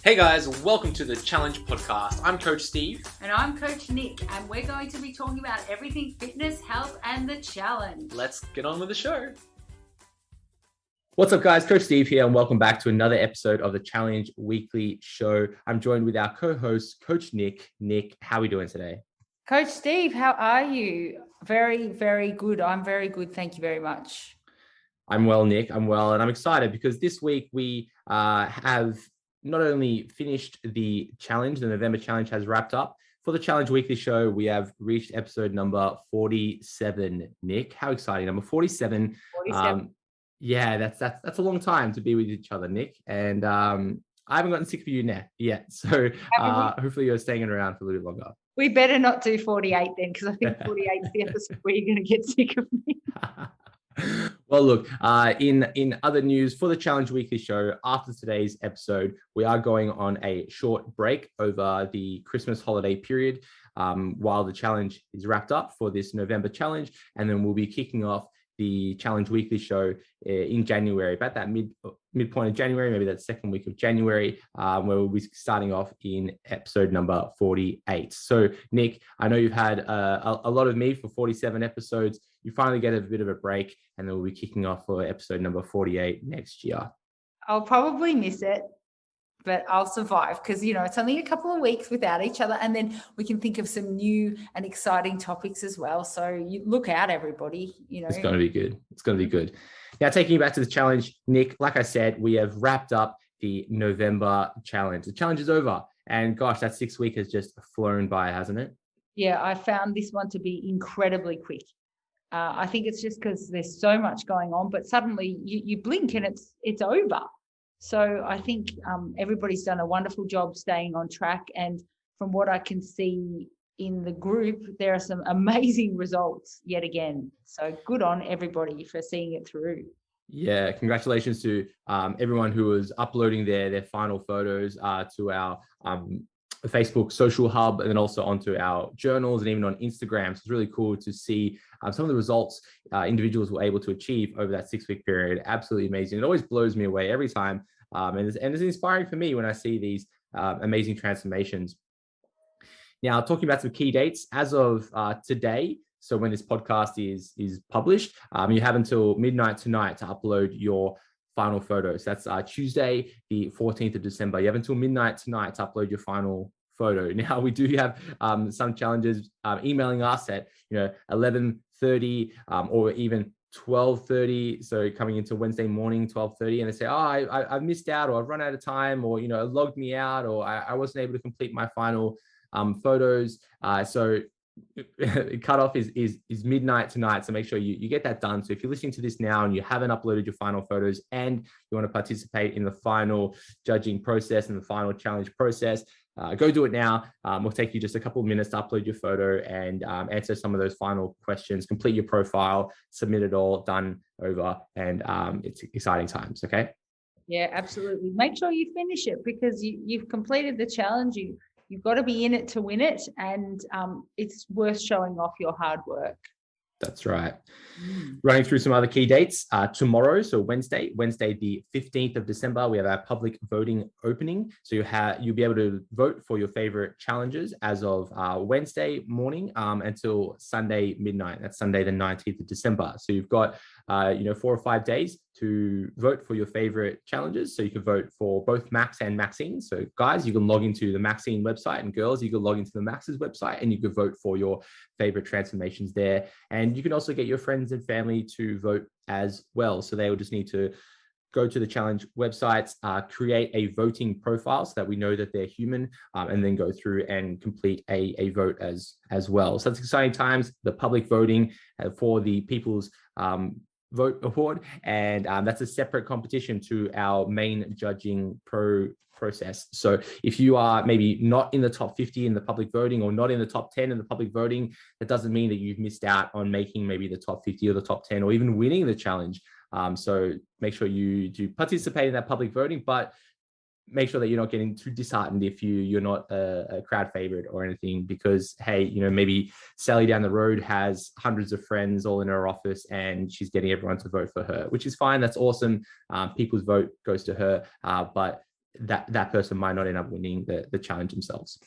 Hey guys, welcome to the Challenge Podcast. I'm Coach Steve. And I'm Coach Nick, and we're going to be talking about everything fitness, health, and the challenge. Let's get on with the show. What's up, guys? Coach Steve here, and welcome back to another episode of the Challenge Weekly Show. I'm joined with our co-host, Coach Nick. Nick, how are we doing today? Coach Steve, how are you? Very, very good. I'm very good. Thank you very much. I'm well, Nick. I'm well, and I'm excited because this week we have not only finished the challenge, the November challenge has wrapped up. For the Challenge Weekly Show, we have reached episode number 47. Nick, how exciting! Number 47. 47. Yeah, that's a long time to be with each other, Nick. And I haven't gotten sick of you yet. So hopefully you're staying around for a little bit longer. We better not do 48 then, because I think 48 is the episode where you're going to get sick of me. Well, look, in other news for the Challenge Weekly Show, after today's episode, we are going on a short break over the Christmas holiday period while the challenge is wrapped up for this November challenge. And then we'll be kicking off the Challenge Weekly Show in January, about that midpoint of January, maybe that second week of January, where we'll be starting off in episode number 48. So, Nick, I know you've had a lot of me for 47 episodes. You finally get a bit of a break, and then we'll be kicking off for episode number 48 next year. I'll probably miss it, but I'll survive because, it's only a couple of weeks without each other, and then we can think of some new and exciting topics as well. So you look out, everybody. It's going to be good. It's going to be good. Now, taking you back to the challenge, Nick, like I said, we have wrapped up the November challenge. The challenge is over, and gosh, that 6 week has just flown by, hasn't it? Yeah, I found this one to be incredibly quick. I think it's just because there's so much going on, but suddenly you blink and it's over. So I think everybody's done a wonderful job staying on track. And from what I can see in the group, there are some amazing results yet again. So good on everybody for seeing it through. Yeah, congratulations to everyone who was uploading their final photos to our Facebook social hub, and then also onto our journals and even on Instagram. So it's really cool to see some of the results individuals were able to achieve over that 6 week period. Absolutely amazing. It always blows me away every time. And it's inspiring for me when I see these amazing transformations. Now, talking about some key dates, as of today, so when this podcast is published, you have until midnight tonight to upload your final photos. That's Tuesday, the 14th of December. You have until midnight tonight to upload your final photo. Now, we do have some challenges emailing us at 11:30 or even 12:30. So coming into Wednesday morning, 12:30, and they say, I've missed out, or I've run out of time, or it logged me out, or I wasn't able to complete my final photos. So cutoff is midnight tonight, so make sure you get that done. So if you're listening to this now and you haven't uploaded your final photos and you want to participate in the final judging process and the final challenge process, go do it now. It'll take you just a couple of minutes to upload your photo and answer some of those final questions, complete your profile, submit it all, done, over, and it's exciting times. Okay. Yeah, absolutely. Make sure you finish it because you've completed the challenge. You've got to be in it to win it, and it's worth showing off your hard work. That's right. Running through some other key dates. Tomorrow, so Wednesday the 15th of December, we have our public voting opening. So you'll be able to vote for your favorite challenges as of Wednesday morning until Sunday midnight. That's Sunday the 19th of December. So you've got 4 or 5 days to vote for your favorite challenges. So you can vote for both Max and Maxine. So guys, you can log into the Maxine website, and girls, you can log into the Max's website, and you can vote for your favorite transformations there. And you can also get your friends and family to vote as well. So they will just need to go to the challenge websites, create a voting profile so that we know that they're human, and then go through and complete a vote as well. So it's exciting times, the public voting for the People's Vote Award, and that's a separate competition to our main judging process. So if you are maybe not in the top 50 in the public voting, or not in the top 10 in the public voting, that doesn't mean that you've missed out on making maybe the top 50 or the top 10 or even winning the challenge. So make sure you do participate in that public voting, but make sure that you're not getting too disheartened if you're not a crowd favorite or anything, because, hey, maybe Sally down the road has hundreds of friends all in her office and she's getting everyone to vote for her, which is fine. That's awesome. People's vote goes to her. But that person might not end up winning the challenge themselves.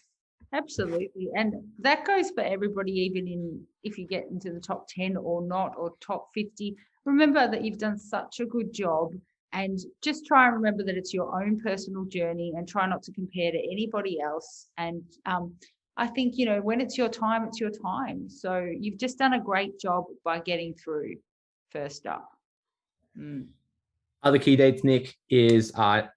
Absolutely. And that goes for everybody, even if you get into the top 10 or not, or top 50. Remember that you've done such a good job, and just try and remember that it's your own personal journey, and try not to compare to anybody else. And I think, when it's your time, it's your time. So you've just done a great job by getting through first up. Other key dates, Nick, is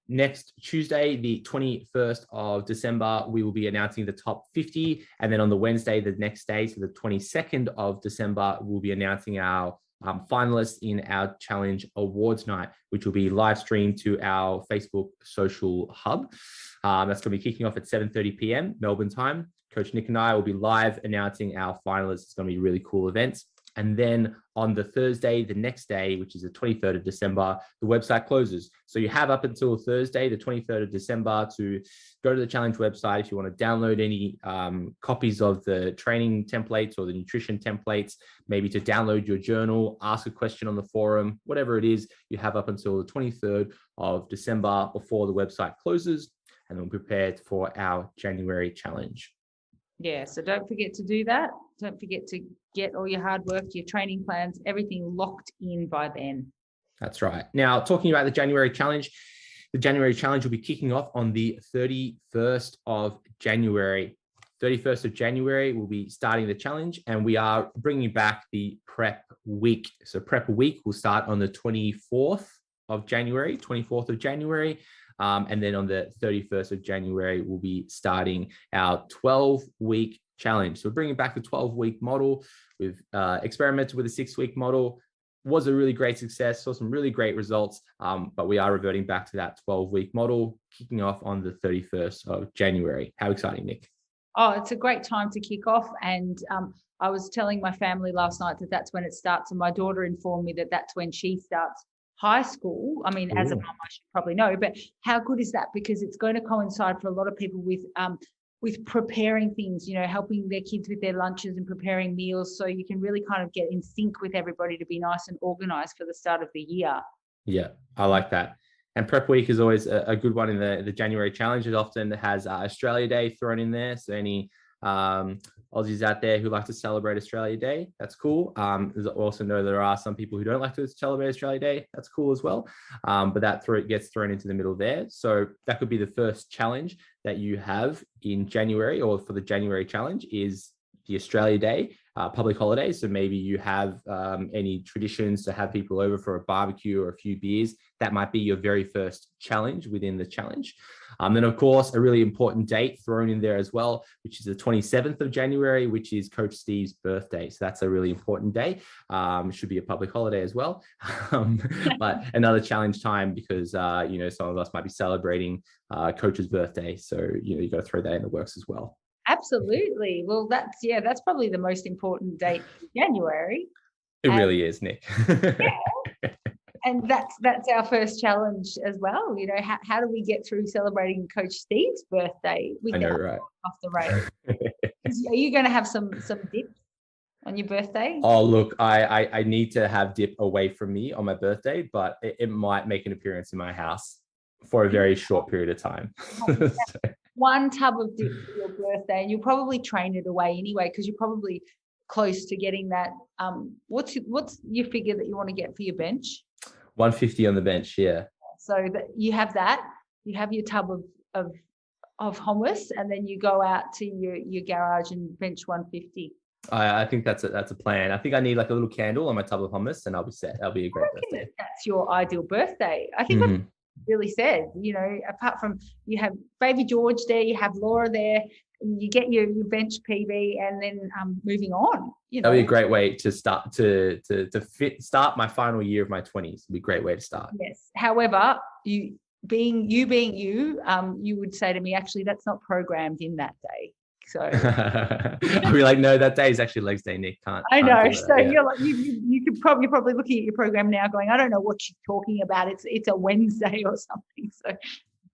next Tuesday, the 21st of December, we will be announcing the top 50. And then on the Wednesday, the next day, so the 22nd of December, we'll be announcing our finalists in our challenge awards night, which will be live streamed to our Facebook social hub. That's going to be kicking off at 7:30 p.m. Melbourne time. Coach Nick and I will be live announcing our finalists. It's going to be really cool events. And then on the Thursday, the next day, which is the 23rd of December, the website closes. So you have up until Thursday, the 23rd of December, to go to the challenge website. If you want to download any copies of the training templates or the nutrition templates, maybe to download your journal, ask a question on the forum, whatever it is, you have up until the 23rd of December before the website closes, and then we're prepared for our January challenge. Yeah, so don't forget to do that. Don't forget to get all your hard work, your training plans, everything locked in by then. That's right. Now, talking about the January challenge will be kicking off on the 31st of January. 31st of January, we'll be starting the challenge, and we are bringing back the prep week. So prep week will start on the 24th of January. And then on the 31st of January, we'll be starting our 12-week challenge. So we're bringing back the 12-week model. We've experimented with a 6-week model. Was a really great success, saw some really great results, but we are reverting back to that 12-week model, kicking off on the 31st of January. How exciting, Nick? Oh, it's a great time to kick off. And I was telling my family last night that that's when it starts. And my daughter informed me that that's when she starts high school. I mean, as a mum, I should probably know, but how good is that? Because it's going to coincide for a lot of people with preparing things, helping their kids with their lunches and preparing meals. So you can really kind of get in sync with everybody to be nice and organized for the start of the year. Yeah, I like that. And prep week is always a good one in the January challenge. It often has Australia Day thrown in there. So any Aussies out there who like to celebrate Australia Day, that's cool. Also know there are some people who don't like to celebrate Australia Day. That's cool as well. But that gets thrown into the middle there. So that could be the first challenge that you have in January, or for the January challenge, is the Australia Day public holiday. So maybe you have any traditions to have people over for a barbecue or a few beers. That might be your very first challenge within the challenge. Then, of course, a really important date thrown in there as well, which is the 27th of January, which is Coach Steve's birthday. So that's a really important day. It should be a public holiday as well. But another challenge time, because, some of us might be celebrating Coach's birthday. So, you got to throw that in the works as well. Absolutely. Well, that's probably the most important date in January. It really is, Nick. Yeah. And that's our first challenge as well. How do we get through celebrating Coach Steve's birthday? I know, right? Off the rails. Are you going to have some dip on your birthday? Oh, look, I need to have dip away from me on my birthday, but it might make an appearance in my house for a very short period of time. One tub of dip for your birthday, and you'll probably train it away anyway, because you're probably close to getting that. What's your figure that you want to get for your bench? 150 on the bench, yeah. So that you have your tub of hummus, and then you go out to your garage and bench 150. I think that's a plan. I think I need like a little candle on my tub of hummus, and I'll be set. That'll be a great birthday. That's your ideal birthday. I think that's really said. Apart from you have baby George there, you have Laura there, and you get your bench PB, and then moving on. That'll be a great way to start start my final year of my 20s. It'd be a great way to start. Yes. However, you being you, you would say to me, actually, that's not programmed in that day. So I'll be like, no, that day is actually legs day, Nick. I know. So you're like, you're probably looking at your program now going, I don't know what you're talking about. It's a Wednesday or something. So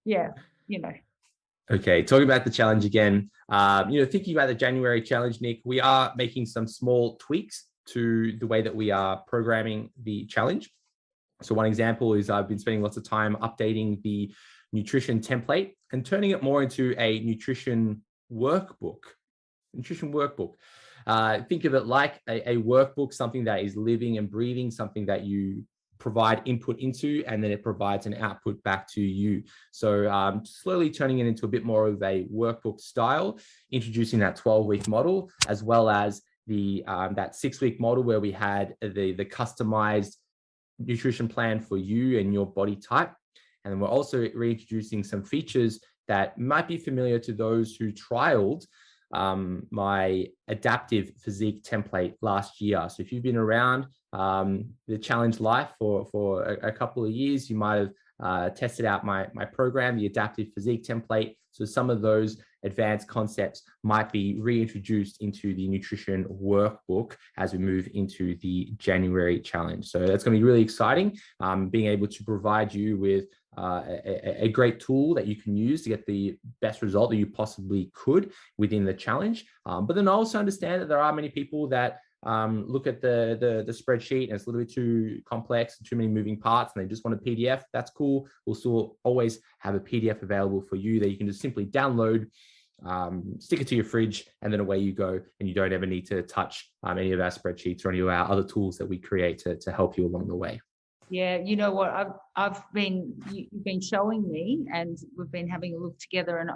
yeah, Okay, talking about the challenge again, thinking about the January challenge, Nick, we are making some small tweaks to the way that we are programming the challenge. So one example is I've been spending lots of time updating the nutrition template and turning it more into a nutrition workbook. Think of it like a workbook, something that is living and breathing, something that you provide input into, and then it provides an output back to you. So slowly turning it into a bit more of a workbook style, introducing that 12-week model, as well as the that 6-week model where we had the customized nutrition plan for you and your body type. And then we're also reintroducing some features that might be familiar to those who trialed my adaptive physique template last year. So if you've been around the challenge life for a couple of years, you might have tested out my program, the adaptive physique template. So some of those advanced concepts might be reintroduced into the nutrition workbook as we move into the January challenge. So that's going to be really exciting, being able to provide you with a great tool that you can use to get the best result that you possibly could within the challenge. But then I also understand that there are many people that look at the spreadsheet and it's a little bit too complex, too many moving parts, and they just want a PDF. That's cool. We'll still always have a PDF available for you that you can just simply download, stick it to your fridge, and then away you go, and you don't ever need to touch any of our spreadsheets or any of our other tools that we create to help you along the way. Yeah, you know what, you've been showing me, and we've been having a look together, and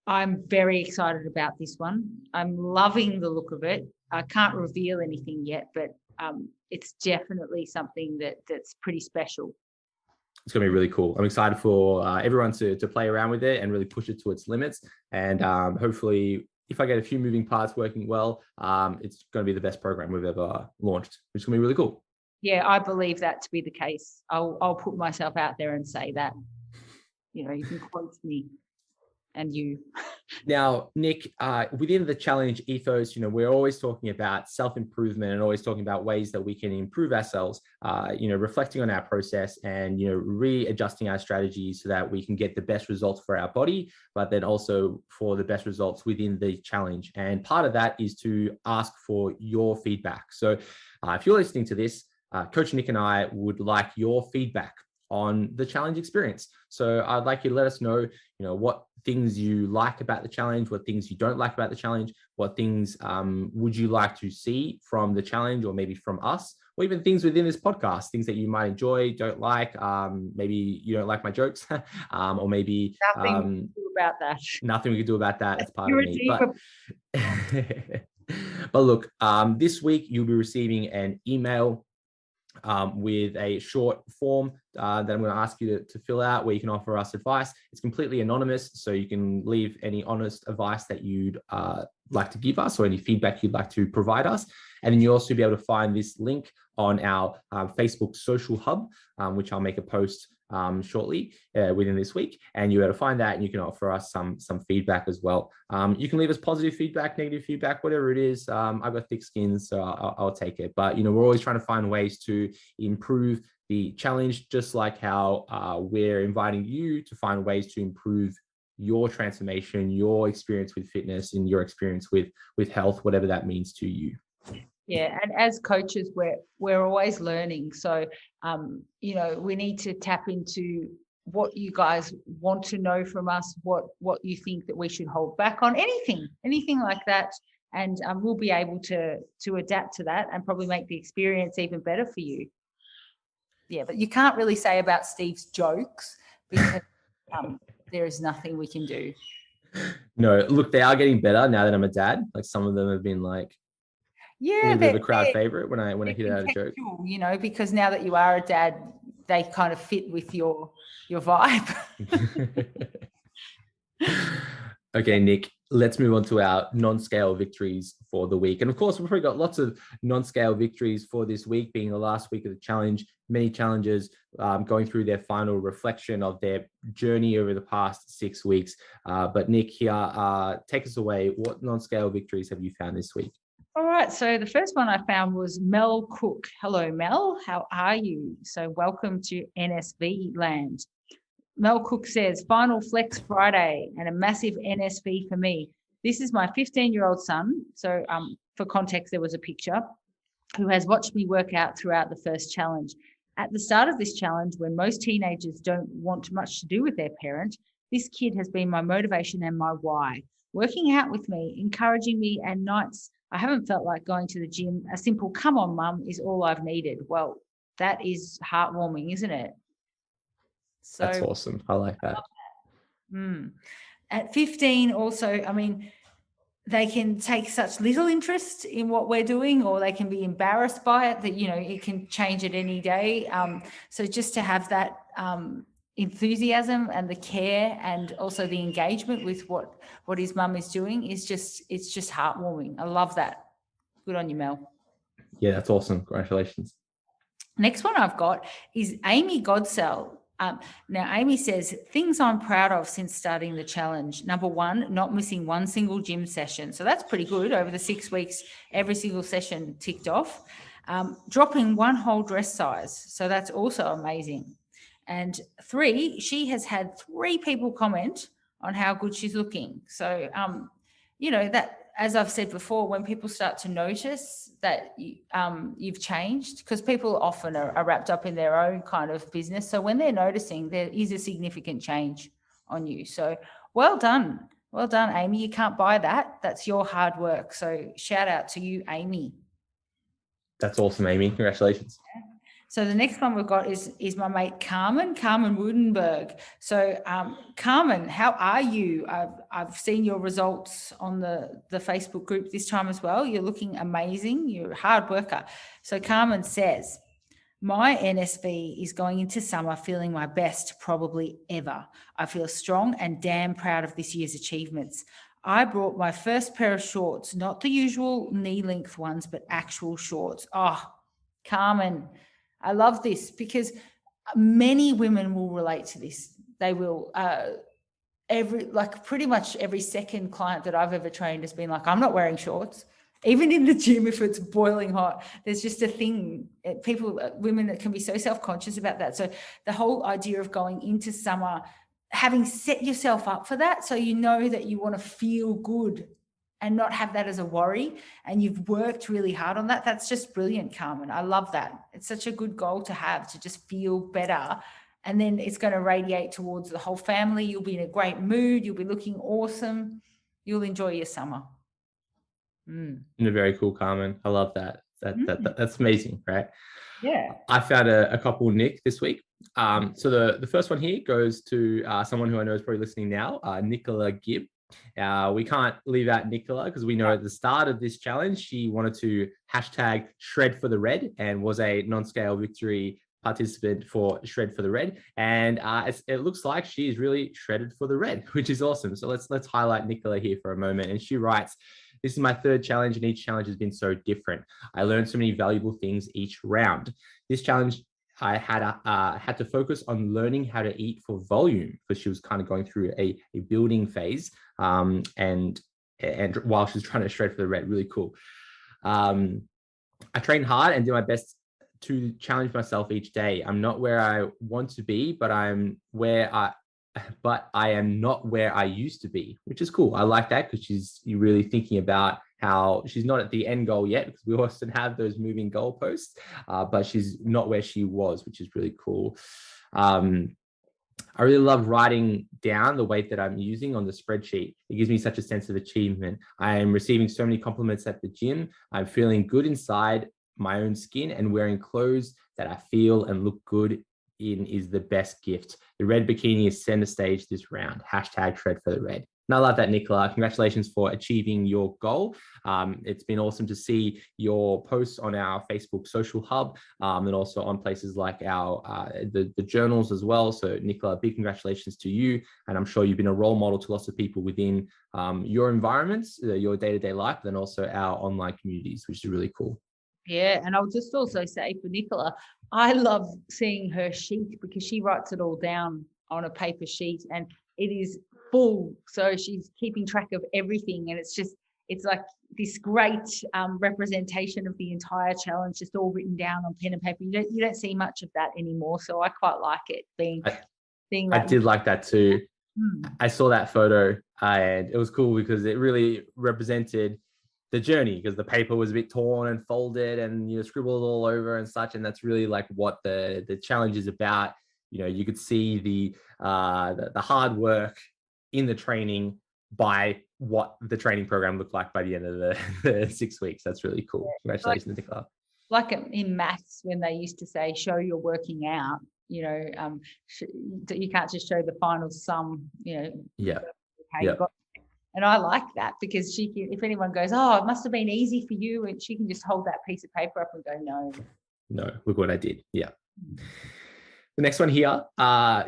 I'm very excited about this one. I'm loving the look of it. I can't reveal anything yet, but it's definitely something that's pretty special. It's going to be really cool. I'm excited for everyone to play around with it and really push it to its limits. And hopefully, if I get a few moving parts working well, it's going to be the best program we've ever launched, which is going to be really cool. Yeah, I believe that to be the case. I'll put myself out there and say that. You know, you can quote me and you. Now, Nick, within the challenge ethos, you know, we're always talking about self-improvement and always talking about ways that we can improve ourselves, you know, reflecting on our process and, you know, readjusting our strategies so that we can get the best results for our body, but then also for the best results within the challenge. And part of that is to ask for your feedback. So if you're listening to this, Coach Nick and I would like your feedback on the challenge experience. So I'd like you to let us know, you know, what things you like about the challenge, what things you don't like about the challenge, what things would you like to see from the challenge or maybe from us, or even things within this podcast, things that you might enjoy, don't like, maybe you don't like my jokes, or maybe nothing we can do about that. Nothing we can do about that. That's part of me. But look, this week you'll be receiving an email with a short form that I'm going to ask you to fill out, where you can offer us advice. It's completely anonymous, so you can leave any honest advice that you'd like to give us or any feedback you'd like to provide us. And then you'll also be able to find this link on our Facebook social hub, which I'll make a post shortly within this week, and you're able to find that, and you can offer us some feedback as well. You can leave us positive feedback, negative feedback, whatever it is. I've got thick skin, so I'll take it. But you know, we're always trying to find ways to improve the challenge, just like how we're inviting you to find ways to improve your transformation, your experience with fitness, and your experience with health, whatever that means to you. Yeah, and as coaches, we're always learning. So, you know, we need to tap into what you guys want to know from us, what you think that we should hold back on, anything like that, and we'll be able to adapt to that and probably make the experience even better for you. Yeah, but you can't really say about Steve's jokes because there is nothing we can do. No, look, they are getting better now that I'm a dad. Like some of them have been like. Yeah, a bit of a crowd favorite when I hit out a joke. You know, because now that you are a dad, they kind of fit with your vibe. Okay, Nick, let's move on to our non-scale victories for the week. And of course, we've probably got lots of non-scale victories for this week, being the last week of the challenge. Many challengers going through their final reflection of their journey over the past 6 weeks. But Nick, here, take us away. What non-scale victories have you found this week? All right, so the first one I found was Mel Cook. Hello, Mel. How are you? So welcome to NSV land. Mel Cook says, final flex Friday and a massive NSV for me. This is my 15-year-old son. So for context, there was a picture, who has watched me work out throughout the first challenge. At the start of this challenge, when most teenagers don't want much to do with their parent, this kid has been my motivation and my why. Working out with me, encouraging me, and nights I haven't felt like going to the gym. A simple "come on, mum" is all I've needed. Well, that is heartwarming, isn't it? So That's awesome. I like that. At 15, also, I mean, they can take such little interest in what we're doing, or they can be embarrassed by it, that, you know, it can change at any day. So just to have that enthusiasm and the care and also the engagement with what his mum is doing it's just heartwarming. I love that. Good on you, Mel. Yeah, that's awesome. Congratulations. Next one I've got is Amy Godsell. Now, Amy says, things I'm proud of since starting the challenge. Number one, not missing one single gym session. So that's pretty good. Over the 6 weeks, every single session ticked off. Dropping one whole dress size. So that's also amazing. And 3, she has had 3 people comment on how good she's looking. So, you know, that, as I've said before, when people start to notice that you've changed, because people often are wrapped up in their own kind of business. So when they're noticing, there is a significant change on you. So well done. Well done, Amy. You can't buy that. That's your hard work. So shout out to you, Amy. That's awesome, Amy. Congratulations. So the next one we've got is my mate Carmen Woodenberg. So Carmen, how are you? I've seen your results on the Facebook group this time as well. You're looking amazing. You're a hard worker. So Carmen says, my NSV is going into summer feeling my best probably ever. I feel strong and damn proud of this year's achievements. I brought my first pair of shorts, not the usual knee-length ones, but actual shorts. Oh, Carmen, I love this because many women will relate to this. They will, pretty much every second client that I've ever trained has been like, I'm not wearing shorts. Even in the gym, if it's boiling hot, there's just a thing. Women that can be so self-conscious about that. So the whole idea of going into summer, having set yourself up for that, so you know that you want to feel good and not have that as a worry, and you've worked really hard on that. That's just brilliant, Carmen. I love that. It's such a good goal to have, to just feel better. And then it's going to radiate towards the whole family. You'll be in a great mood. You'll be looking awesome. You'll enjoy your summer. Very cool, Carmen. I love that. That's amazing, right? Yeah. I found a couple, Nick, this week. So the first one here goes to someone who I know is probably listening now, Nicola Gibb. We can't leave out Nicola because we know at the start of this challenge, she wanted to hashtag shred for the red and was a non-scale victory participant for shred for the red. And it looks like she's really shredded for the red, which is awesome. So let's highlight Nicola here for a moment. And she writes, this is my 3rd challenge and each challenge has been so different. I learned so many valuable things each round. This challenge, I had to focus on learning how to eat for volume because she was kind of going through a building phase, and while she's trying to shred for the red. Really cool. I train hard and do my best to challenge myself each day. I'm not where I want to be, but I am not where I used to be, which is cool. I like that because you're really thinking about how she's not at the end goal yet, because we often have those moving goalposts, but she's not where she was, which is really cool. I really love writing down the weight that I'm using on the spreadsheet. It gives me such a sense of achievement. I am receiving so many compliments at the gym. I'm feeling good inside my own skin, and wearing clothes that I feel and look good in is the best gift. The red bikini is center stage this round. Hashtag shred for the red. And I love that, Nicola. Congratulations for achieving your goal. It's been awesome to see your posts on our Facebook social hub, and also on places like our the journals as well. So Nicola, big congratulations to you. And I'm sure you've been a role model to lots of people within your environments, your day-to-day life, and then also our online communities, which is really cool. Yeah, and I'll just also say for Nicola, I love seeing her sheet because she writes it all down on a paper sheet and it is full. So she's keeping track of everything, and it's like this great representation of the entire challenge, just all written down on pen and paper. You don't see much of that anymore, so I quite like it being. I did like that too. I saw that photo and it was cool because it really represented the journey, because the paper was a bit torn and folded and, scribbled all over and such. And that's really like what the challenge is about. You could see the hard work in the training by what the training program looked like by the end of the 6 weeks. That's really cool. Congratulations, Nicoletta. Like in maths, when they used to say, show you're working out, you can't just show the final sum, Yeah. Okay, and I like that, because she can, if anyone goes, oh, it must have been easy for you, and she can just hold that piece of paper up and go, no, look what I did. Yeah. The next one here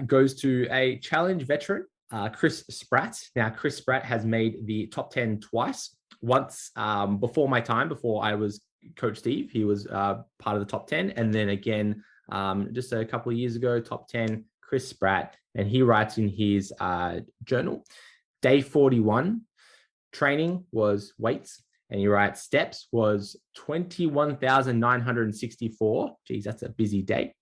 goes to a challenge veteran, Chris Spratt. Now, Chris Spratt has made the top 10 twice. Once before my time, before I was Coach Steve, he was part of the top 10. And then again, just a couple of years ago, top 10, Chris Spratt. And he writes in his journal, day 41, training was weights. And he writes, steps was 21,964. Geez, that's a busy day.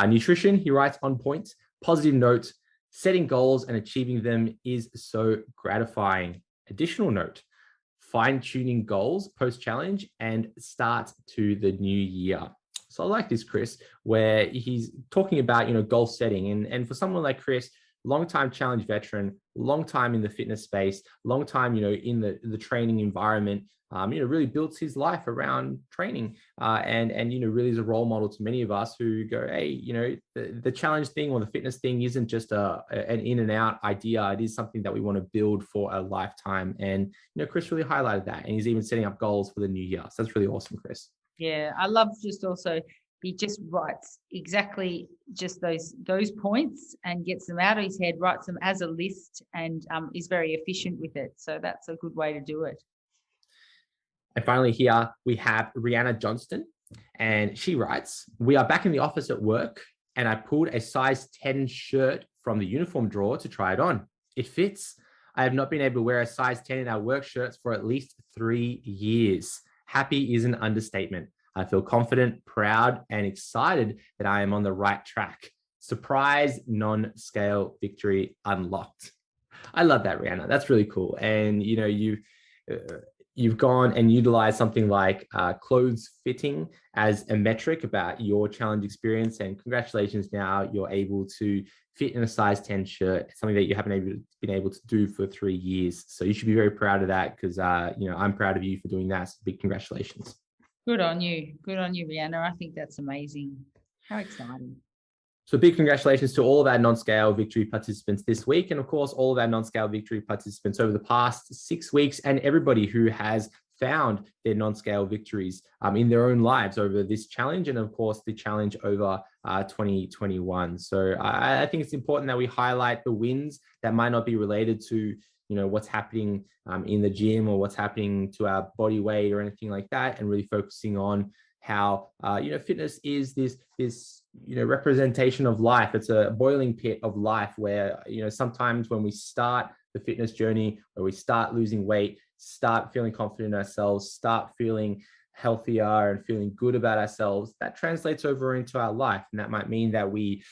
Nutrition, he writes, on point. Positive note, setting goals and achieving them is so gratifying. Additional note, fine-tuning goals post-challenge and start to the new year. So I like this, Chris, where he's talking about, goal setting. And for someone like Chris, long-time challenge veteran, long time in the fitness space, long time, in the training environment, really builds his life around training, and really is a role model to many of us who go, hey, the challenge thing or the fitness thing isn't just an in and out idea. It is something that we want to build for a lifetime. And, Chris really highlighted that, and he's even setting up goals for the new year. So that's really awesome, Chris. Yeah, I love just also, he just writes exactly just those points and gets them out of his head, writes them as a list, and is very efficient with it. So that's a good way to do it. And finally here we have Rihanna Johnston, and she writes, we are back in the office at work and I pulled a size 10 shirt from the uniform drawer to try it on. It fits. I have not been able to wear a size 10 in our work shirts for at least 3 years. Happy is an understatement. I feel confident, proud, and excited that I am on the right track. Surprise non-scale victory unlocked. I love that, Rihanna. That's really cool. And, you've gone and utilized something like clothes fitting as a metric about your challenge experience. And congratulations, now you're able to fit in a size 10 shirt, something that you haven't been able to do for 3 years. So you should be very proud of that, because, I'm proud of you for doing that. So big congratulations. Good on you. Good on you, Rihanna. I think that's amazing. How exciting. So big congratulations to all of our non-scale victory participants this week. And of course, all of our non-scale victory participants over the past 6 weeks, and everybody who has found their non-scale victories in their own lives over this challenge. And of course, the challenge over 2021. So I think it's important that we highlight the wins that might not be related to, what's happening in the gym or what's happening to our body weight or anything like that, and really focusing on how, fitness is this representation of life. It's a boiling pit of life where, sometimes when we start the fitness journey, where we start losing weight, start feeling confident in ourselves, start feeling healthier and feeling good about ourselves, that translates over into our life. And that might mean that we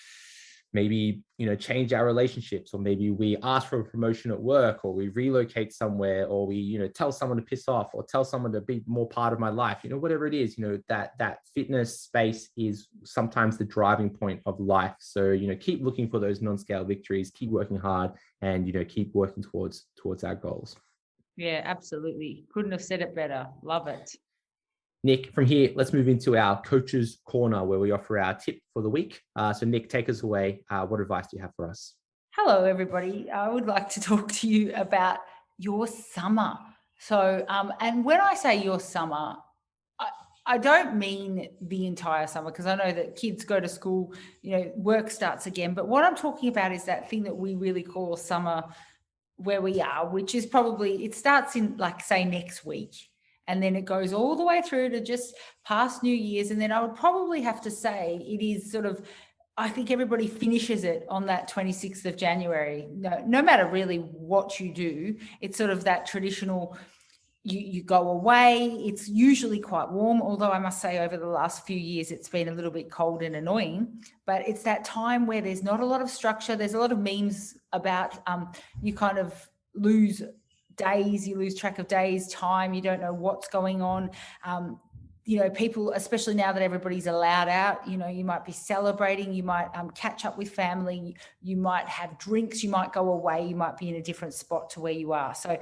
maybe, change our relationships, or maybe we ask for a promotion at work, or we relocate somewhere, or we, tell someone to piss off, or tell someone to be more part of my life, whatever it is, that fitness space is sometimes the driving point of life. So, keep looking for those non-scale victories, keep working hard, and, keep working towards our goals. Yeah, absolutely. Couldn't have said it better. Love it. Nick, from here, let's move into our Coach's Corner, where we offer our tip for the week. So Nick, take us away. What advice do you have for us? Hello, everybody. I would like to talk to you about your summer. So, and when I say your summer, I don't mean the entire summer, because I know that kids go to school, work starts again. But what I'm talking about is that thing that we really call summer, where we are, which is probably, it starts in, like, say, next week. And then it goes all the way through to just past New Year's. And then I would probably have to say it is sort of, I think everybody finishes it on that 26th of January. No matter really what you do, it's sort of that traditional, you go away. It's usually quite warm, although I must say over the last few years, it's been a little bit cold and annoying. But it's that time where there's not a lot of structure. There's a lot of memes about you kind of lose days, you lose track of days, time, you don't know what's going on. People, especially now that everybody's allowed out, you might be celebrating, you might catch up with family, you might have drinks, you might go away, you might be in a different spot to where you are. So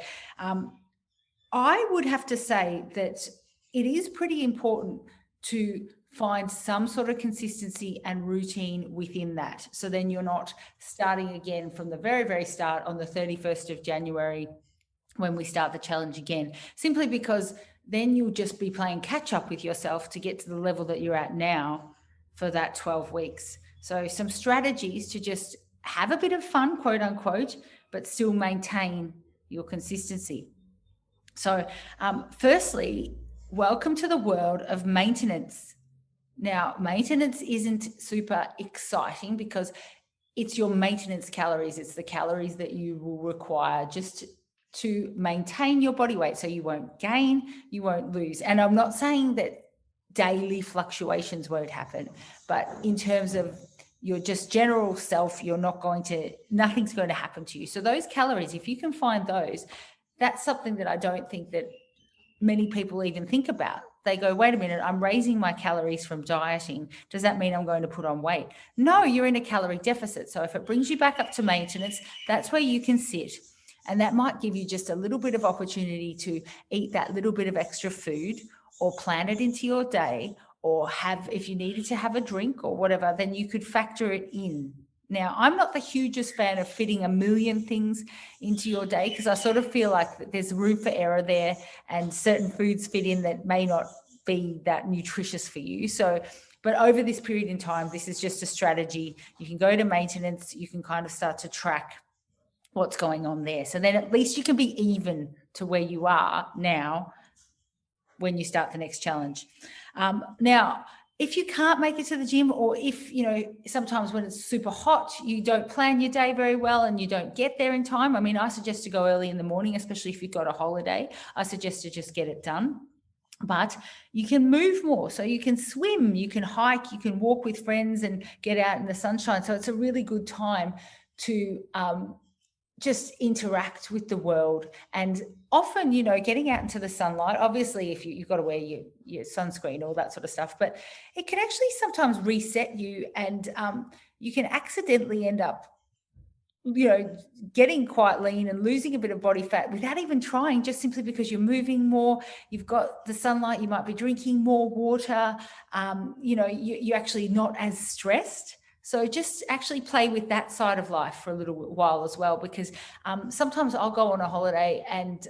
I would have to say that it is pretty important to find some sort of consistency and routine within that. So then you're not starting again from the very, very start on the 31st of January when we start the challenge again, simply because then you'll just be playing catch up with yourself to get to the level that you're at now for that 12 weeks. So some strategies to just have a bit of fun, quote unquote, but still maintain your consistency. So firstly, welcome to the world of maintenance. Now, maintenance isn't super exciting because it's your maintenance calories. It's the calories that you will require just to maintain your body weight. So you won't gain, you won't lose. And I'm not saying that daily fluctuations won't happen, but in terms of your just general self, nothing's going to happen to you. So those calories, if you can find those, that's something that I don't think that many people even think about. They go, wait a minute, I'm raising my calories from dieting. Does that mean I'm going to put on weight? No, you're in a calorie deficit. So if it brings you back up to maintenance, that's where you can sit. And that might give you just a little bit of opportunity to eat that little bit of extra food or plan it into your day, or if you needed to have a drink or whatever, then you could factor it in. Now, I'm not the hugest fan of fitting a million things into your day because I sort of feel like there's room for error there and certain foods fit in that may not be that nutritious for you. So, but over this period in time, this is just a strategy. You can go to maintenance, you can kind of start to track what's going on there. So then at least you can be even to where you are now when you start the next challenge. Now, if you can't make it to the gym, or if, sometimes when it's super hot, you don't plan your day very well and you don't get there in time. I mean, I suggest to go early in the morning, especially if you've got a holiday. I suggest to just get it done. But you can move more. So you can swim, you can hike, you can walk with friends and get out in the sunshine. So it's a really good time to just interact with the world. And often, getting out into the sunlight, obviously if you've got to wear your sunscreen, all that sort of stuff, but it can actually sometimes reset you, and you can accidentally end up, getting quite lean and losing a bit of body fat without even trying, just simply because you're moving more, you've got the sunlight, you might be drinking more water, you're actually not as stressed. So just actually play with that side of life for a little while as well, because sometimes I'll go on a holiday and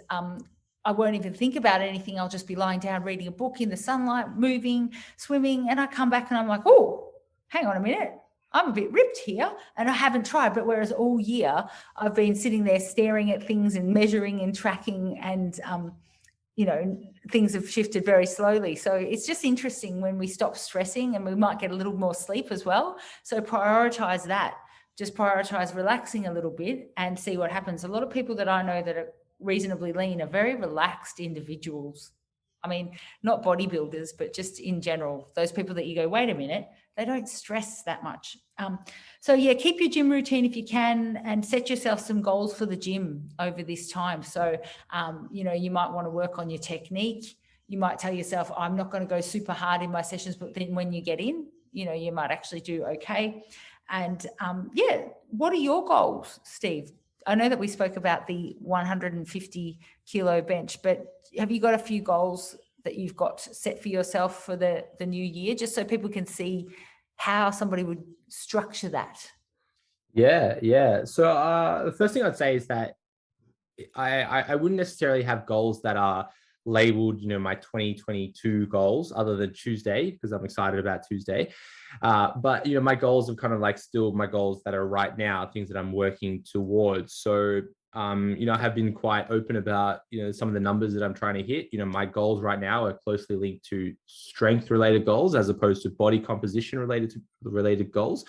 I won't even think about anything. I'll just be lying down, reading a book in the sunlight, moving, swimming, and I come back and I'm like, oh, hang on a minute. I'm a bit ripped here and I haven't tried. But whereas all year I've been sitting there staring at things and measuring and tracking, and things have shifted very slowly. So it's just interesting when we stop stressing, and we might get a little more sleep as well. So prioritize that. Just prioritize relaxing a little bit and see what happens. A lot of people that I know that are reasonably lean are very relaxed individuals. I mean, not bodybuilders, but just in general, those people that you go, wait a minute, they don't stress that much. So yeah, keep your gym routine if you can, and set yourself some goals for the gym over this time. So, you might want to work on your technique. You might tell yourself, I'm not going to go super hard in my sessions, but then when you get in, you might actually do okay. And what are your goals, Steve? I know that we spoke about the 150 kilo bench, but have you got a few goals that you've got set for yourself for the new year, just so people can see how somebody would structure that? Yeah. So the first thing I'd say is that I wouldn't necessarily have goals that are labeled, my 2022 goals, other than Tuesday, because I'm excited about Tuesday. But, my goals are kind of like still my goals that are right now, things that I'm working towards. So, I have been quite open about, some of the numbers that I'm trying to hit. My goals right now are closely linked to strength related goals as opposed to body composition related goals.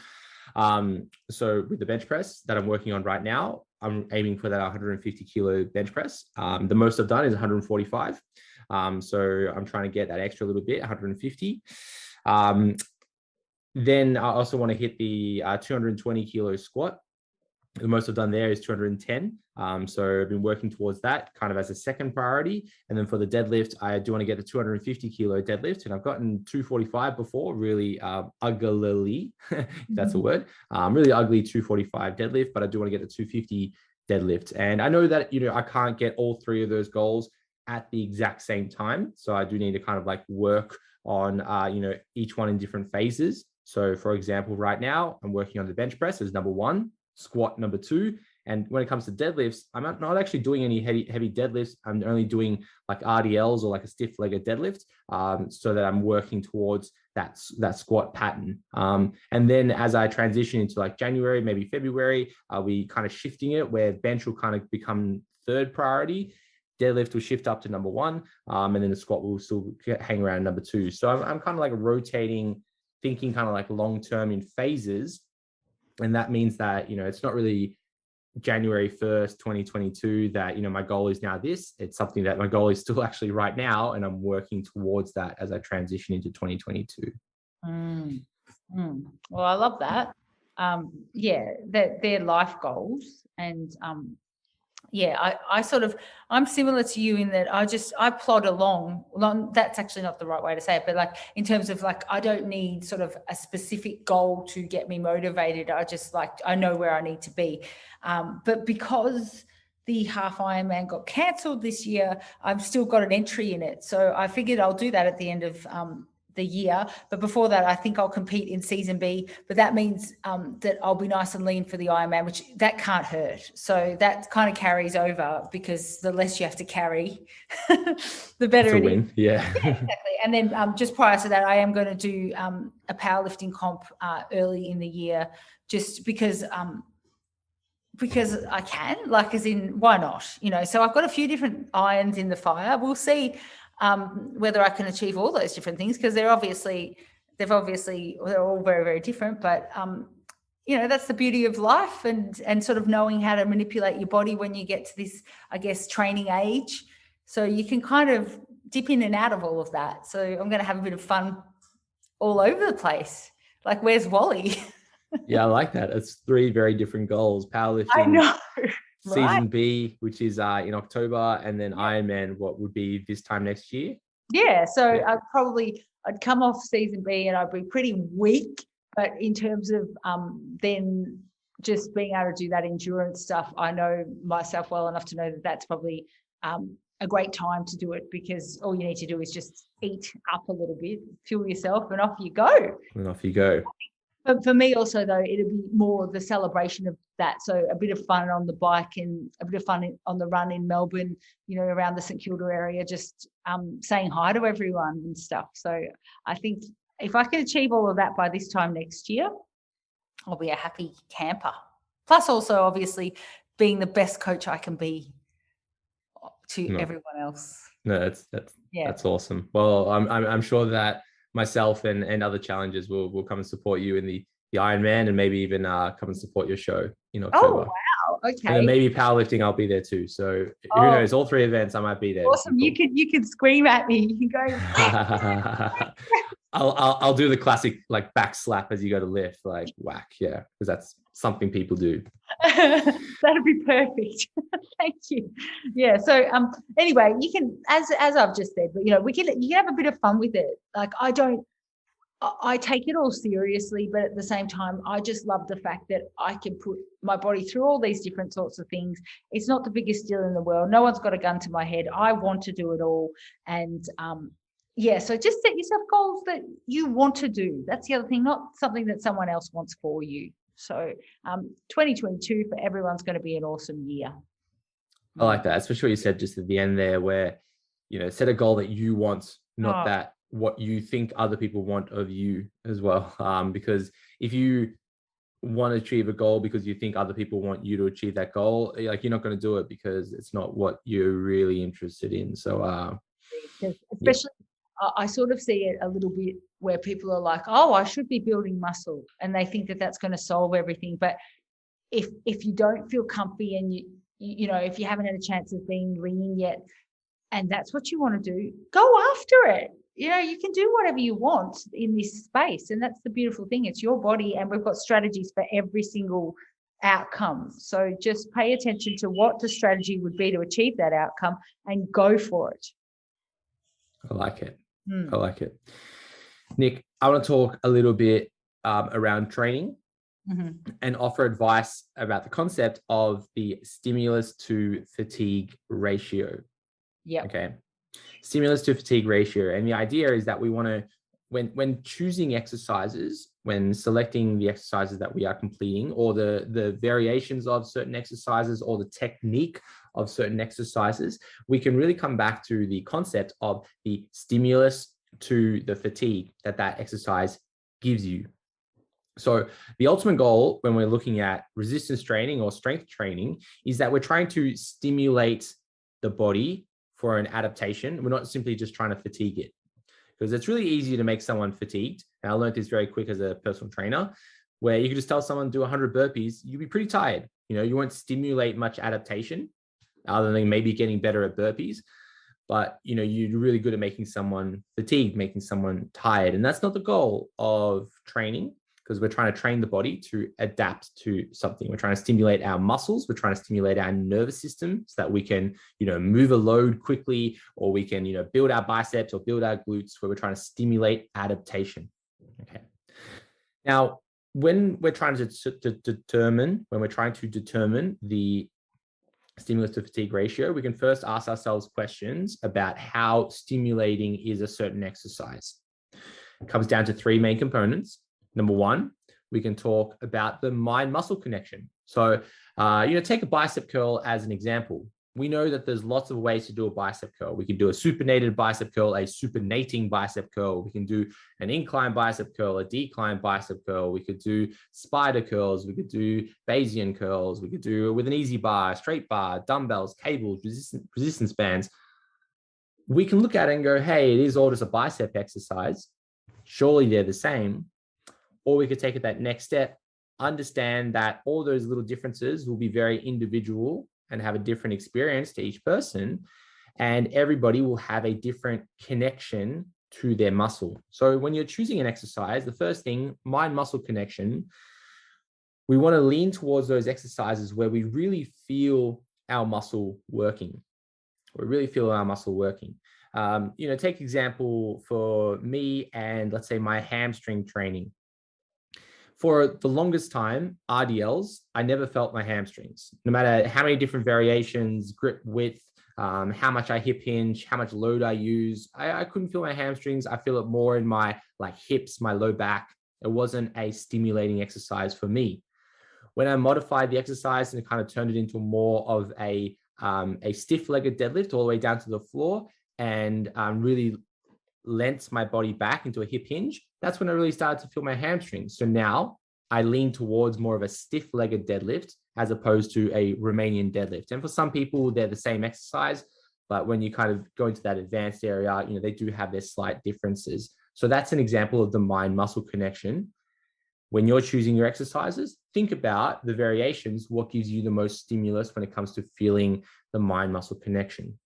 So with the bench press that I'm working on right now, I'm aiming for that 150 kilo bench press. The most I've done is 145. So I'm trying to get that extra little bit, 150. Then I also want to hit the 220 kilo squat. The most I've done there is 210. So I've been working towards that kind of as a second priority. And then for the deadlift, I do want to get the 250 kilo deadlift. And I've gotten 245 before, really uglily, if that's a word, really ugly 245 deadlift, but I do want to get the 250 deadlift. And I know that, I can't get all three of those goals at the exact same time. So I do need to kind of like work on, each one in different phases. So for example, right now I'm working on the bench press as number 1, squat number 2. And when it comes to deadlifts, I'm not actually doing any heavy deadlifts. I'm only doing like RDLs or like a stiff legged deadlift, so that I'm working towards that squat pattern. And then as I transition into like January, maybe February, we kind of shifting it where bench will kind of become third priority. Deadlift will shift up to number 1, and then the squat will still hang around number 2. So I'm kind of like rotating, thinking kind of like long-term in phases. And that means that, it's not really January 1st, 2022 that, my goal is now this. It's something that my goal is still actually right now. And I'm working towards that as I transition into 2022. Well, I love that. That they're life goals. And I'm similar to you in that I plod along. That's actually not the right way to say it, but like in terms of like, I don't need sort of a specific goal to get me motivated. I know where I need to be. But because the half Ironman got cancelled this year, I've still got an entry in it. So I figured I'll do that at the end of the year. But before that, I think I'll compete in season B, but that means that I'll be nice and lean for the Ironman, which that can't hurt. So that kind of carries over, because the less you have to carry, the better it is. Yeah. Exactly. And then just prior to that, I am going to do a powerlifting comp early in the year, just because I can, like, as in, why not? So I've got a few different irons in the fire. We'll see whether I can achieve all those different things, because they're all very, very different. But that's the beauty of life, and sort of knowing how to manipulate your body when you get to this, I guess, training age. So you can kind of dip in and out of all of that. So I'm going to have a bit of fun all over the place. Like, where's Wally? Yeah, I like that. It's 3 very different goals. Powerlifting. I know. Season B, which is in October, and then Ironman, what would be this time next year? Yeah, so I'd come off season B and I'd be pretty weak, but in terms of then just being able to do that endurance stuff, I know myself well enough to know that that's probably a great time to do it, because all you need to do is just eat up a little bit, fuel yourself, and off you go. But for me also, though, it'll be more the celebration of that. So a bit of fun on the bike and a bit of fun on the run in Melbourne, around the St Kilda area, just saying hi to everyone and stuff. So I think if I can achieve all of that by this time next year, I'll be a happy camper. Plus also, obviously, being the best coach I can be to everyone else. No, that's awesome. Well, I'm sure that myself and other challengers will come and support you in the Ironman, and maybe even come and support your show in October. Oh, wow. Okay. And then maybe powerlifting, I'll be there too. So who knows? All 3 events, I might be there. Awesome. Cool. You can scream at me. You can go. I'll do the classic like back slap as you go to lift, like whack, because that's something people do. That'd be perfect. Thank you. Yeah. So anyway, you can, as I've just said, but you can have a bit of fun with it. Like, I take it all seriously, but at the same time, I just love the fact that I can put my body through all these different sorts of things. It's not the biggest deal in the world. No one's got a gun to my head. I want to do it all. And so just set yourself goals that you want to do. That's the other thing, not something that someone else wants for you. So 2022 for everyone's going to be an awesome year. I like that, especially what you said just at the end there, where, set a goal that you want, not that what you think other people want of you as well. Because if you want to achieve a goal because you think other people want you to achieve that goal, like, you're not going to do it because it's not what you're really interested in. So especially I sort of see it a little bit where people are like, oh, I should be building muscle, and they think that that's going to solve everything. But if you don't feel comfy, and if you haven't had a chance of being lean yet, and that's what you want to do, go after it. You can do whatever you want in this space, and that's the beautiful thing. It's your body, and we've got strategies for every single outcome. So just pay attention to what the strategy would be to achieve that outcome and go for it. I like it. I like it. Nick, I want to talk a little bit around training and offer advice about the concept of the stimulus to fatigue ratio. Yeah. Okay. Stimulus to fatigue ratio. And the idea is that we want to, when choosing exercises, when selecting the exercises that we are completing, or the variations of certain exercises, or the technique of certain exercises, we can really come back to the concept of the stimulus to the fatigue that exercise gives you. So the ultimate goal when we're looking at resistance training or strength training is that we're trying to stimulate the body for an adaptation. We're not simply just trying to fatigue it, because it's really easy to make someone fatigued. And I learned this very quick as a personal trainer, where you could just tell someone to do 100 burpees, you'd be pretty tired. You won't stimulate much adaptation other than maybe getting better at burpees. But, you're really good at making someone fatigued, making someone tired. And that's not the goal of training, because we're trying to train the body to adapt to something. We're trying to stimulate our muscles. We're trying to stimulate our nervous system so that we can, move a load quickly, or we can, build our biceps or build our glutes, where we're trying to stimulate adaptation. Okay. Now, when we're trying to determine the stimulus to fatigue ratio, we can first ask ourselves questions about how stimulating is a certain exercise. It comes down to three main components. Number one, we can talk about the mind-muscle connection. So, take a bicep curl as an example. We know that there's lots of ways to do a bicep curl. We can do a supinated bicep curl, a supinating bicep curl. We can do an incline bicep curl, a decline bicep curl. We could do spider curls. We could do Bayesian curls. We could do it with an easy bar, straight bar, dumbbells, cables, resistance bands. We can look at it and go, hey, it is all just a bicep exercise. Surely they're the same. Or we could take it that next step, understand that all those little differences will be very individual and have a different experience to each person, and everybody will have a different connection to their muscle. So when you're choosing an exercise, the first thing, mind-muscle connection, we want to lean towards those exercises where we really feel our muscle working. Take example for me and let's say my hamstring training. For the longest time, RDLs, I never felt my hamstrings. No matter how many different variations, grip width, how much I hip hinge, how much load I use, I couldn't feel my hamstrings. I feel it more in my hips, my low back. It wasn't a stimulating exercise for me. When I modified the exercise and kind of turned it into more of a stiff-legged deadlift all the way down to the floor, and really lent my body back into a hip hinge, that's when I really started to feel my hamstrings. So now I lean towards more of a stiff-legged deadlift as opposed to a Romanian deadlift. And for some people, they're the same exercise, but when you kind of go into that advanced area, they do have their slight differences. So that's an example of the mind-muscle connection. When you're choosing your exercises, think about the variations, what gives you the most stimulus when it comes to feeling the mind-muscle connection.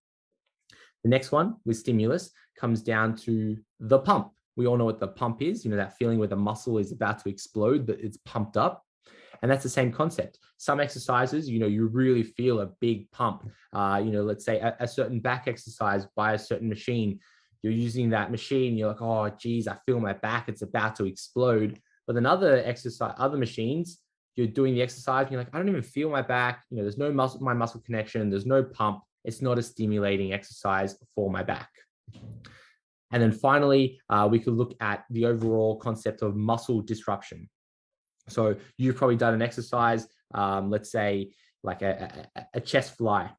The next one with stimulus comes down to the pump. We all know what the pump is, that feeling where the muscle is about to explode, but it's pumped up. And that's the same concept. Some exercises, you really feel a big pump. Let's say a certain back exercise by a certain machine. You're using that machine, you're like, oh, geez, I feel my back, it's about to explode. But then other machines, you're doing the exercise, and you're like, I don't even feel my back. There's no muscle connection, there's no pump. It's not a stimulating exercise for my back. And then finally, we could look at the overall concept of muscle disruption. So you've probably done an exercise, let's say like a chest fly.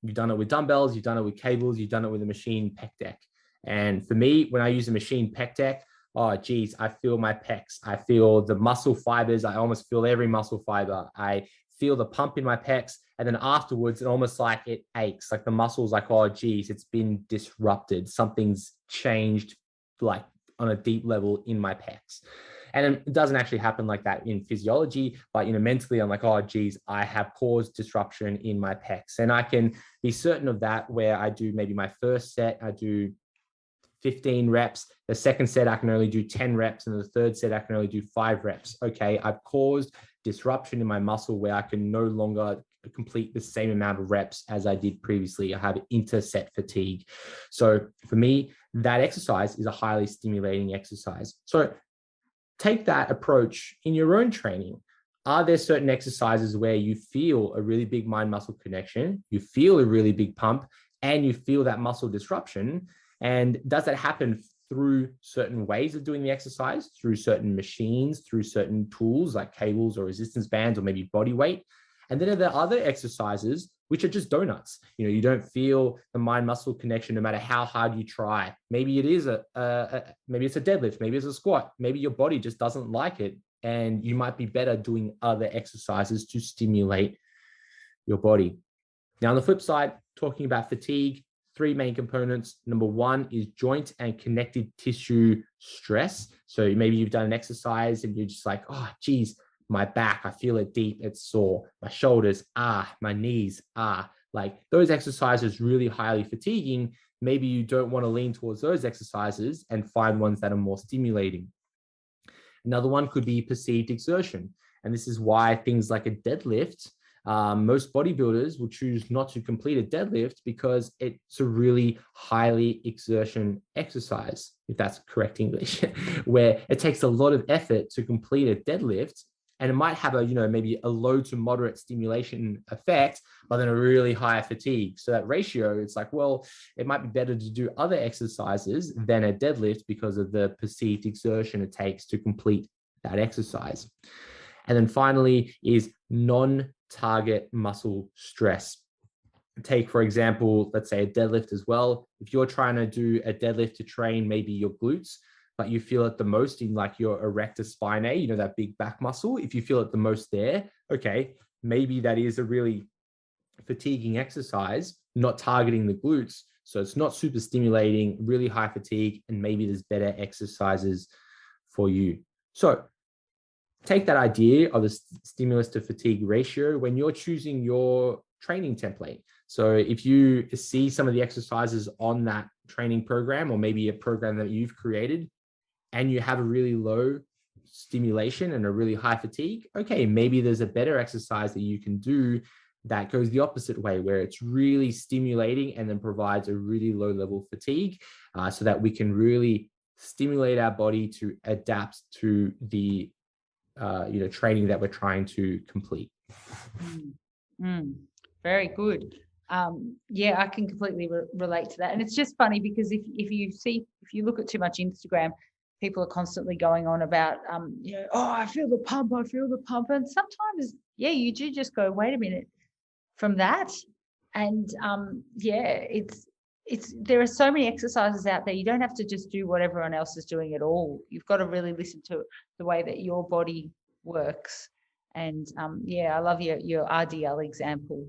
You've done it with dumbbells, you've done it with cables, you've done it with a machine pec deck. And for me, when I use a machine pec deck, oh, geez, I feel my pecs. I feel the muscle fibers. I almost feel every muscle fiber. I feel the pump in my pecs. And then afterwards, it almost like it aches. Like the muscle's like, oh, geez, it's been disrupted. Something's changed like on a deep level in my pecs. And it doesn't actually happen like that in physiology, but, mentally I'm like, oh, geez, I have caused disruption in my pecs. And I can be certain of that where I do maybe my first set, I do 15 reps. The second set, I can only do 10 reps. And the third set, I can only do 5 reps. Okay, I've caused disruption in my muscle where I can no longer complete the same amount of reps as I did previously. I have interset fatigue. So for me, that exercise is a highly stimulating exercise. So take that approach in your own training. Are there certain exercises where you feel a really big mind-muscle connection, you feel a really big pump, and you feel that muscle disruption? And does that happen through certain ways of doing the exercise, through certain machines, through certain tools like cables or resistance bands or maybe body weight? And then are there other exercises which are just donuts? You don't feel the mind-muscle connection no matter how hard you try. Maybe it is maybe it's a deadlift, maybe it's a squat, maybe your body just doesn't like it, and you might be better doing other exercises to stimulate your body. Now, on the flip side, talking about fatigue, 3 main components. Number 1 is joint and connective tissue stress. So maybe you've done an exercise and you're just like, oh, geez, my back, I feel it deep, it's sore. My shoulders, my knees, like those exercises really highly fatiguing. Maybe you don't want to lean towards those exercises and find ones that are more stimulating. Another one could be perceived exertion. And this is why things like a deadlift, most bodybuilders will choose not to complete a deadlift because it's a really highly exertion exercise, if that's correct English, where it takes a lot of effort to complete a deadlift. And it might have maybe a low to moderate stimulation effect, but then a really high fatigue. So that ratio, it's like, well, it might be better to do other exercises than a deadlift because of the perceived exertion it takes to complete that exercise. And then finally is non-target muscle stress. Take, for example, let's say a deadlift as well. If you're trying to do a deadlift to train maybe your glutes, but you feel it the most in like your erector spinae, that big back muscle, if you feel it the most there, okay, maybe that is a really fatiguing exercise, not targeting the glutes. So it's not super stimulating, really high fatigue, and maybe there's better exercises for you. So take that idea of the stimulus to fatigue ratio when you're choosing your training template. So if you see some of the exercises on that training program, or maybe a program that you've created, and you have a really low stimulation and a really high fatigue, okay, maybe there's a better exercise that you can do that goes the opposite way, where it's really stimulating and then provides a really low level fatigue, so that we can really stimulate our body to adapt to the training that we're trying to complete. Very good. Yeah, I can completely relate to that. And it's just funny because if you look at too much Instagram, people are constantly going on about, I feel the pump. And sometimes, you do just go, wait a minute, from that. And there are so many exercises out there. You don't have to just do what everyone else is doing at all. You've got to really listen to the way that your body works. And I love your RDL example.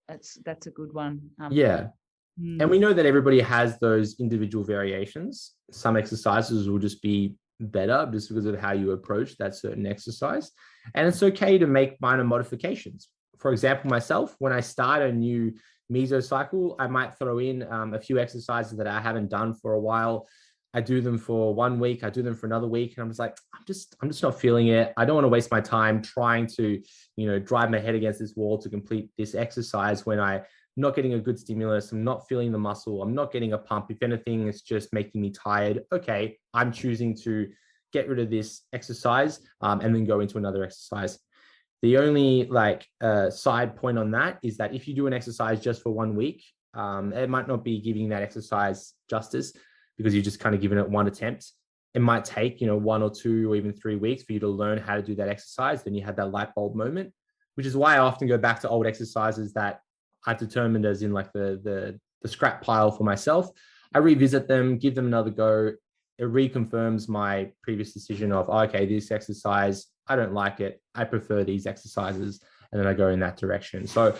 That's a good one. And we know that everybody has those individual variations. Some exercises will just be better just because of how you approach that certain exercise. And it's okay to make minor modifications. For example, myself, when I start a new mesocycle, I might throw in a few exercises that I haven't done for a while. I do them for 1 week, I do them for another week, and I'm just like, I'm just not feeling it. I don't want to waste my time trying to, drive my head against this wall to complete this exercise when I'm not getting a good stimulus. I'm not feeling the muscle. I'm not getting a pump. If anything, it's just making me tired. Okay, I'm choosing to get rid of this exercise and then go into another exercise. The only side point on that is that if you do an exercise just for 1 week, it might not be giving that exercise justice because you're just kind of giving it one attempt. It might take, 1 or 2 or even 3 weeks for you to learn how to do that exercise. Then you have that light bulb moment, which is why I often go back to old exercises that I've determined as in like the scrap pile for myself. I revisit them, give them another go. It reconfirms my previous decision of, okay, this exercise, I don't like it. I prefer these exercises. And then I go in that direction. So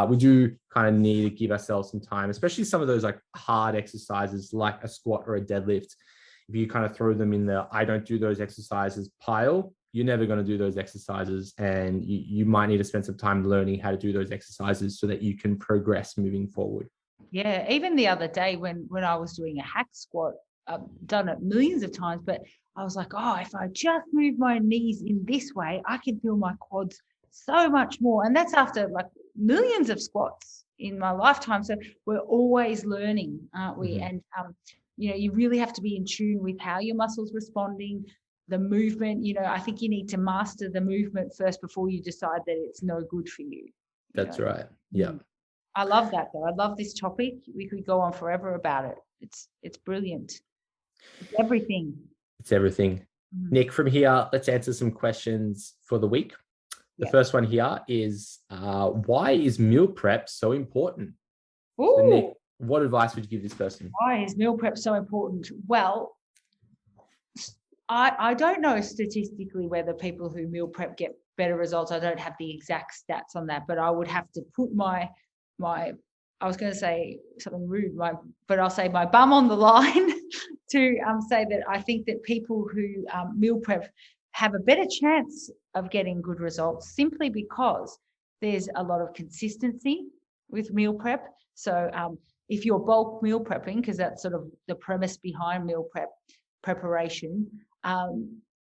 we do kind of need to give ourselves some time, especially some of those like hard exercises like a squat or a deadlift. If you kind of throw them in the I don't do those exercises pile, you're never going to do those exercises. And you might need to spend some time learning how to do those exercises so that you can progress moving forward. Yeah, even the other day when I was doing a hack squat, done it millions of times, but I was like, oh, if I just move my knees in this way, I can feel my quads so much more. And that's after like millions of squats in my lifetime. So we're always learning, aren't we? Mm-hmm. And, you really have to be in tune with how your muscles responding, the movement. I think you need to master the movement first before you decide that it's no good for you. That's right. Yeah. I love that though. I love this topic. We could go on forever about it. It's brilliant. It's everything. It's everything. Mm-hmm. Nick, from here, let's answer some questions for the week. The first one here is, why is meal prep so important? Ooh. So Nick, what advice would you give this person? Why is meal prep so important? Well, I don't know statistically whether people who meal prep get better results. I don't have the exact stats on that, but I would have to put my I was going to say something rude, but I'll say my bum on the line to say that I think that people who meal prep have a better chance of getting good results simply because there's a lot of consistency with meal prep. So if you're bulk meal prepping, because that's sort of the premise behind meal preparation,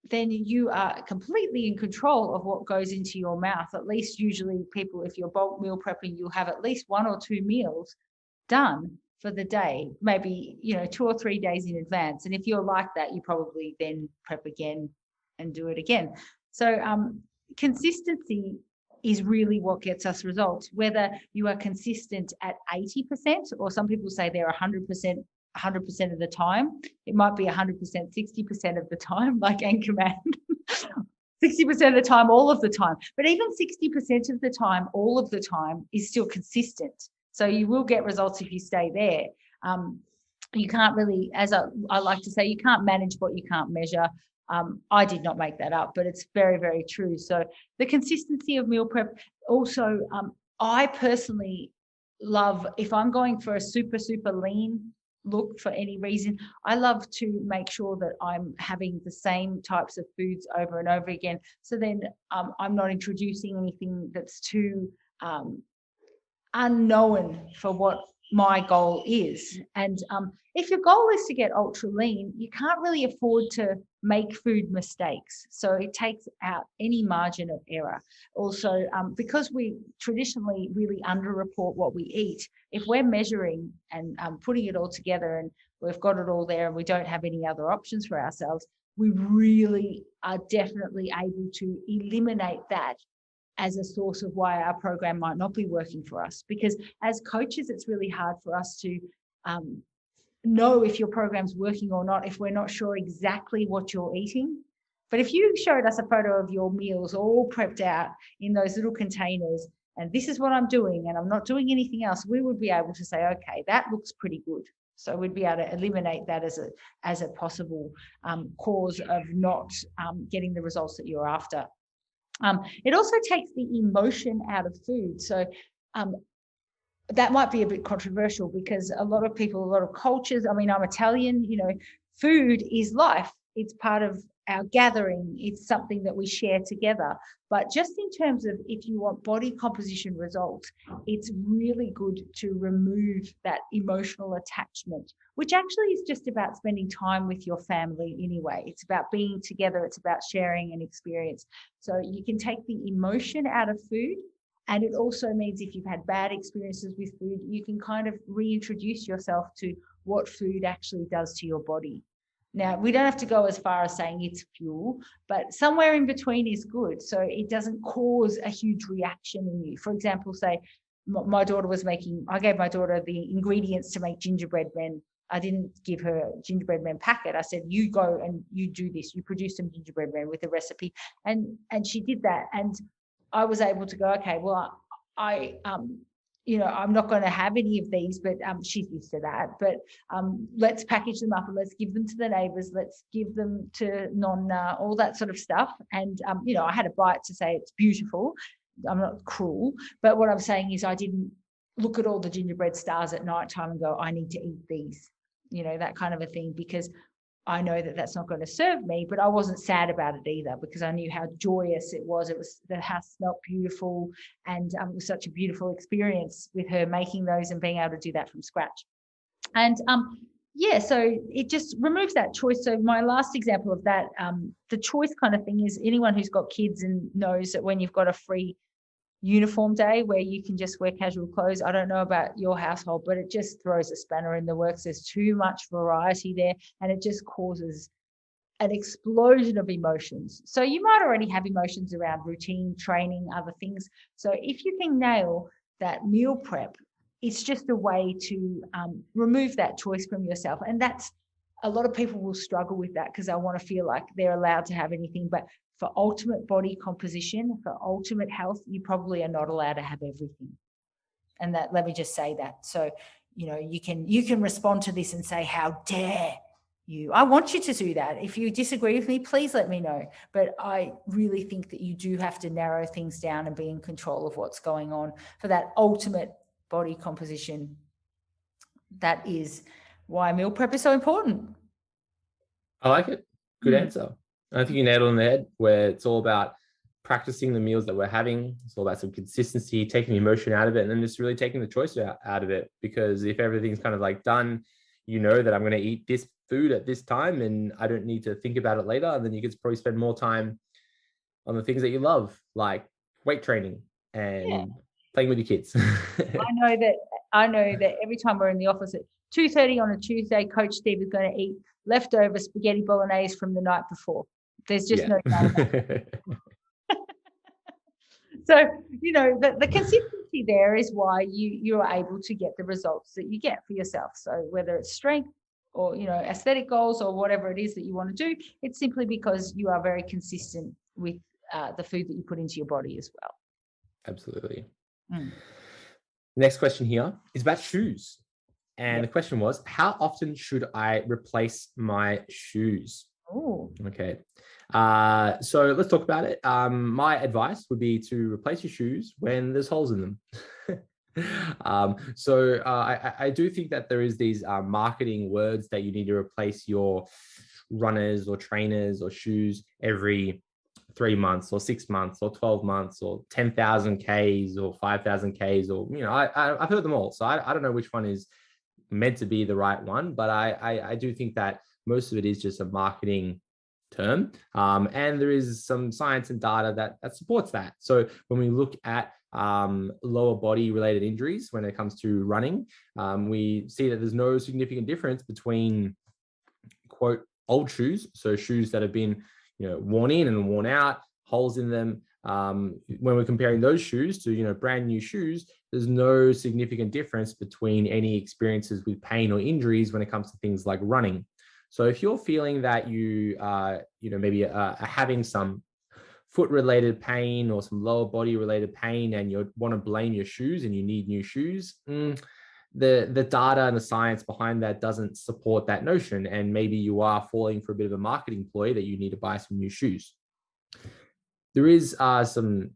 then you are completely in control of what goes into your mouth. At least usually people, if you're bulk meal prepping, you'll have at least 1 or 2 meals done for the day, maybe 2 or 3 days in advance. And if you're like that, you probably then prep again and do it again. So consistency is really what gets us results, whether you are consistent at 80%, or some people say they're 100% of the time. It might be 100%, 60% of the time, like Anchorman. 60% of the time, all of the time. But even 60% of the time, all of the time is still consistent. So you will get results if you stay there. You can't really, as I like to say, you can't manage what you can't measure. I did not make that up, but it's very, very true. So the consistency of meal prep. Also, I personally love, if I'm going for a super, super lean look for any reason, I love to make sure that I'm having the same types of foods over and over again. So then I'm not introducing anything that's too unknown for what my goal is. And if your goal is to get ultra lean, you can't really afford to make food mistakes. So it takes out any margin of error. Also, because we traditionally really underreport what we eat, if we're measuring and putting it all together and we've got it all there and we don't have any other options for ourselves, we really are definitely able to eliminate that as a source of why our program might not be working for us. Because as coaches, it's really hard for us to know if your program's working or not if we're not sure exactly what you're eating. But if you showed us a photo of your meals all prepped out in those little containers, and this is what I'm doing, and I'm not doing anything else, we would be able to say, okay, that looks pretty good. So we'd be able to eliminate that as a possible cause of not getting the results that you're after. It also takes the emotion out of food. So that might be a bit controversial because a lot of people, a lot of cultures, I mean, I'm Italian, food is life. It's part of our gathering. It's something that we share together. But just in terms of if you want body composition results, it's really good to remove that emotional attachment, which actually is just about spending time with your family anyway. It's about being together. It's about sharing an experience. So you can take the emotion out of food. And it also means if you've had bad experiences with food, you can kind of reintroduce yourself to what food actually does to your body. Now, we don't have to go as far as saying it's fuel, but somewhere in between is good. So it doesn't cause a huge reaction in you. For example, say my daughter I gave my daughter the ingredients to make gingerbread men. I didn't give her a gingerbread men packet. I said, you go and you do this. You produce some gingerbread men with a recipe. And she did that. And I was able to go, okay, well, I'm not going to have any of these, but she's used to that. But let's package them up and let's give them to the neighbours. Let's give them to Nonna, all that sort of stuff. And, I had a bite to say it's beautiful. I'm not cruel. But what I'm saying is I didn't look at all the gingerbread stars at night time and go, I need to eat these, that kind of a thing, because I know that that's not going to serve me, but I wasn't sad about it either because I knew how joyous it was. The house smelled beautiful, and it was such a beautiful experience with her making those and being able to do that from scratch. And Yeah, so it just removes that choice. So my last example of that, the choice kind of thing is anyone who's got kids and knows that when you've got a free uniform day where you can just wear casual clothes. I don't know about your household, but it just throws a spanner in the works. There's too much variety there, and it just causes an explosion of emotions. So you might already have emotions around routine, training, other things. So if you can nail that meal prep, it's just a way to remove that choice from yourself. And that's, a lot of people will struggle with that because they want to feel like they're allowed to have anything. But for ultimate body composition, for ultimate health, you probably are not allowed to have everything. And that, let me just say that. So, you can respond to this and say, how dare you? I want you to do that. If you disagree with me, please let me know. But I really think that you do have to narrow things down and be in control of what's going on for that ultimate body composition. That is why meal prep is so important. I like it. Good answer. I think you nailed it on the head, where it's all about practicing the meals that we're having. It's all about some consistency, taking the emotion out of it, and then just really taking the choice out of it. Because if everything's kind of like done, that I'm going to eat this food at this time and I don't need to think about it later. And then you can probably spend more time on the things that you love, like weight training and playing with your kids. I know that every time we're in the office at 2:30 on a Tuesday, Coach Steve is going to eat leftover spaghetti bolognese from the night before. There's just no doubt about it. So, the consistency there is why you're able to get the results that you get for yourself. So whether it's strength or, aesthetic goals or whatever it is that you want to do, it's simply because you are very consistent with the food that you put into your body as well. Absolutely. Next question here is about shoes. And the question was, how often should I replace my shoes? Oh, okay. So let's talk about it. My advice would be to replace your shoes when there's holes in them. I do think that there is these marketing words that you need to replace your runners or trainers or shoes every 3 months or 6 months or 12 months or 10,000 Ks or 5,000 Ks or, I've heard them all. So I don't know which one is meant to be the right one, but I do think that most of it is just a marketing term. And there is some science and data that supports that. So when we look at lower body related injuries, when it comes to running, we see that there's no significant difference between, quote, old shoes. So shoes that have been, worn in and worn out, holes in them. When we're comparing those shoes to, brand new shoes, there's no significant difference between any experiences with pain or injuries when it comes to things like running. So if you're feeling that you, maybe are having some foot-related pain or some lower body-related pain, and you want to blame your shoes and you need new shoes, the data and the science behind that doesn't support that notion. And maybe you are falling for a bit of a marketing ploy that you need to buy some new shoes. There is some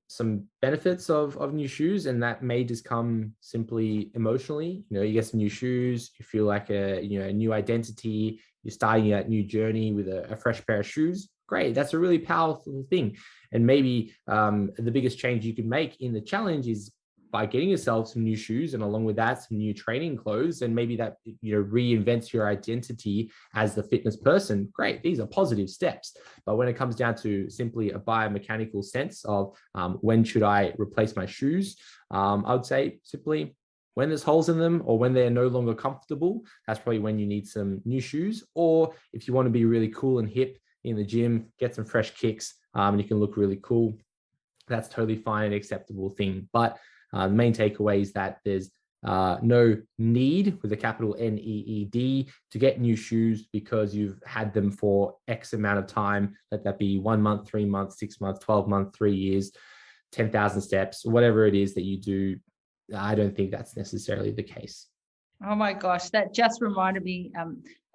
benefits of new shoes, and that may just come simply emotionally. You get some new shoes, you feel like a new identity. You're starting that new journey with a fresh pair of shoes. Great, that's a really powerful thing. And maybe the biggest change you can make in the challenge is by getting yourself some new shoes, and along with that, some new training clothes, and maybe that reinvents your identity as the fitness person. Great, these are positive steps. But when it comes down to simply a biomechanical sense of when should I replace my shoes, I would say simply when there's holes in them or when they're no longer comfortable. That's probably when you need some new shoes. Or if you want to be really cool and hip in the gym, get some fresh kicks, and you can look really cool. That's totally fine and acceptable thing. But the main takeaway is that there's no need, with a capital NEED, to get new shoes because you've had them for X amount of time. Let that be 1 month, 3 months, 6 months, 12 months, 3 years, 10,000 steps, whatever it is that you do. I don't think that's necessarily the case. Oh my gosh, that just reminded me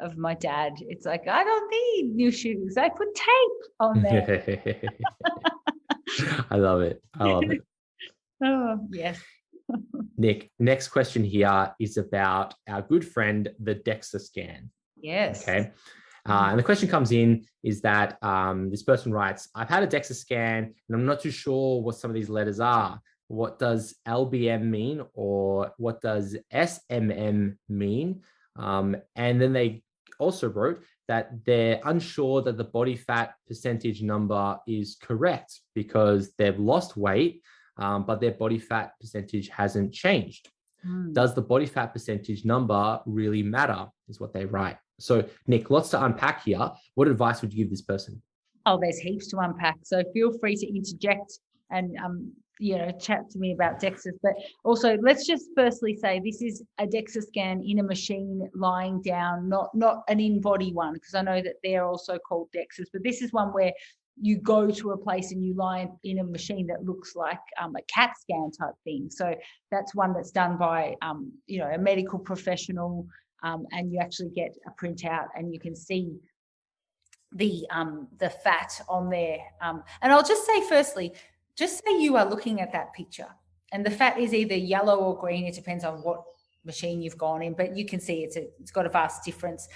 of my dad. It's like, I don't need new shoes. I put tape on there. I love it. Oh, yes. Nick, next question here is about our good friend, the DEXA scan. Yes. Okay. And the question comes in is that this person writes, I've had a DEXA scan and I'm not too sure what some of these letters are. What does LBM mean, or what does SMM mean? And then they also wrote that they're unsure that the body fat percentage number is correct because they've lost weight, but their body fat percentage hasn't changed. Does the body fat percentage number really matter, is what they write. So, Nick, lots to unpack here. What advice would you give this person? Oh, there's heaps to unpack. So feel free to interject and, chat to me about DEXAs. But also, let's just firstly say this is a DEXA scan in a machine lying down, not an in-body one, because I know that they're also called DEXAs. But this is one where you go to a place and you lie in a machine that looks like a CAT scan type thing. So that's one that's done by, a medical professional, and you actually get a printout and you can see the fat on there. And I'll just say firstly, just say you are looking at that picture and the fat is either yellow or green. It depends on what machine you've gone in, but you can see it's got a vast difference.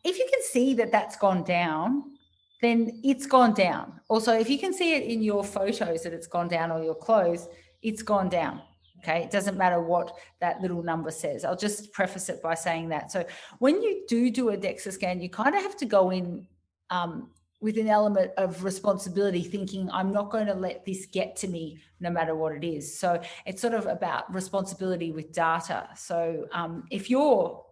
If you can see that that's gone down, then it's gone down. Also, if you can see it in your photos that it's gone down or your clothes, it's gone down. Okay, it doesn't matter what that little number says. I'll just preface it by saying that. So when you do a DEXA scan, you kind of have to go in with an element of responsibility, thinking I'm not going to let this get to me no matter what it is. So it's sort of about responsibility with data. So if you're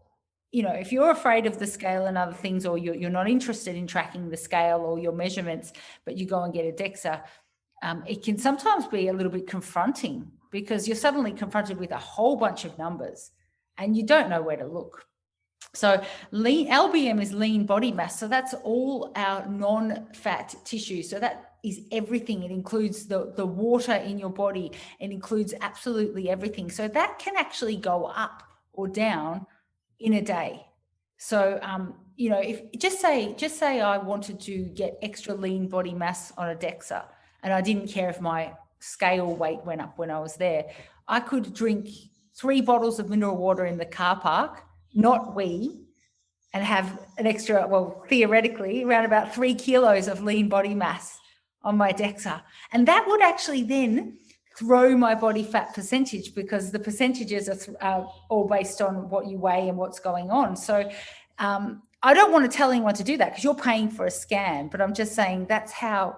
afraid of the scale and other things, or you're not interested in tracking the scale or your measurements, but you go and get a DEXA, it can sometimes be a little bit confronting because you're suddenly confronted with a whole bunch of numbers and you don't know where to look. So LBM is lean body mass. So that's all our non-fat tissue. So that is everything. It includes the water in your body. It includes absolutely everything. So that can actually go up or down in a day. So, if just say I wanted to get extra lean body mass on a DEXA and I didn't care if my scale weight went up when I was there, I could drink 3 bottles of mineral water in the car park, not and have an extra, well, theoretically, around about 3 kilos of lean body mass on my DEXA. And that would actually then throw my body fat percentage, because the percentages are all based on what you weigh and what's going on. So I don't want to tell anyone to do that because you're paying for a scan, but I'm just saying that's how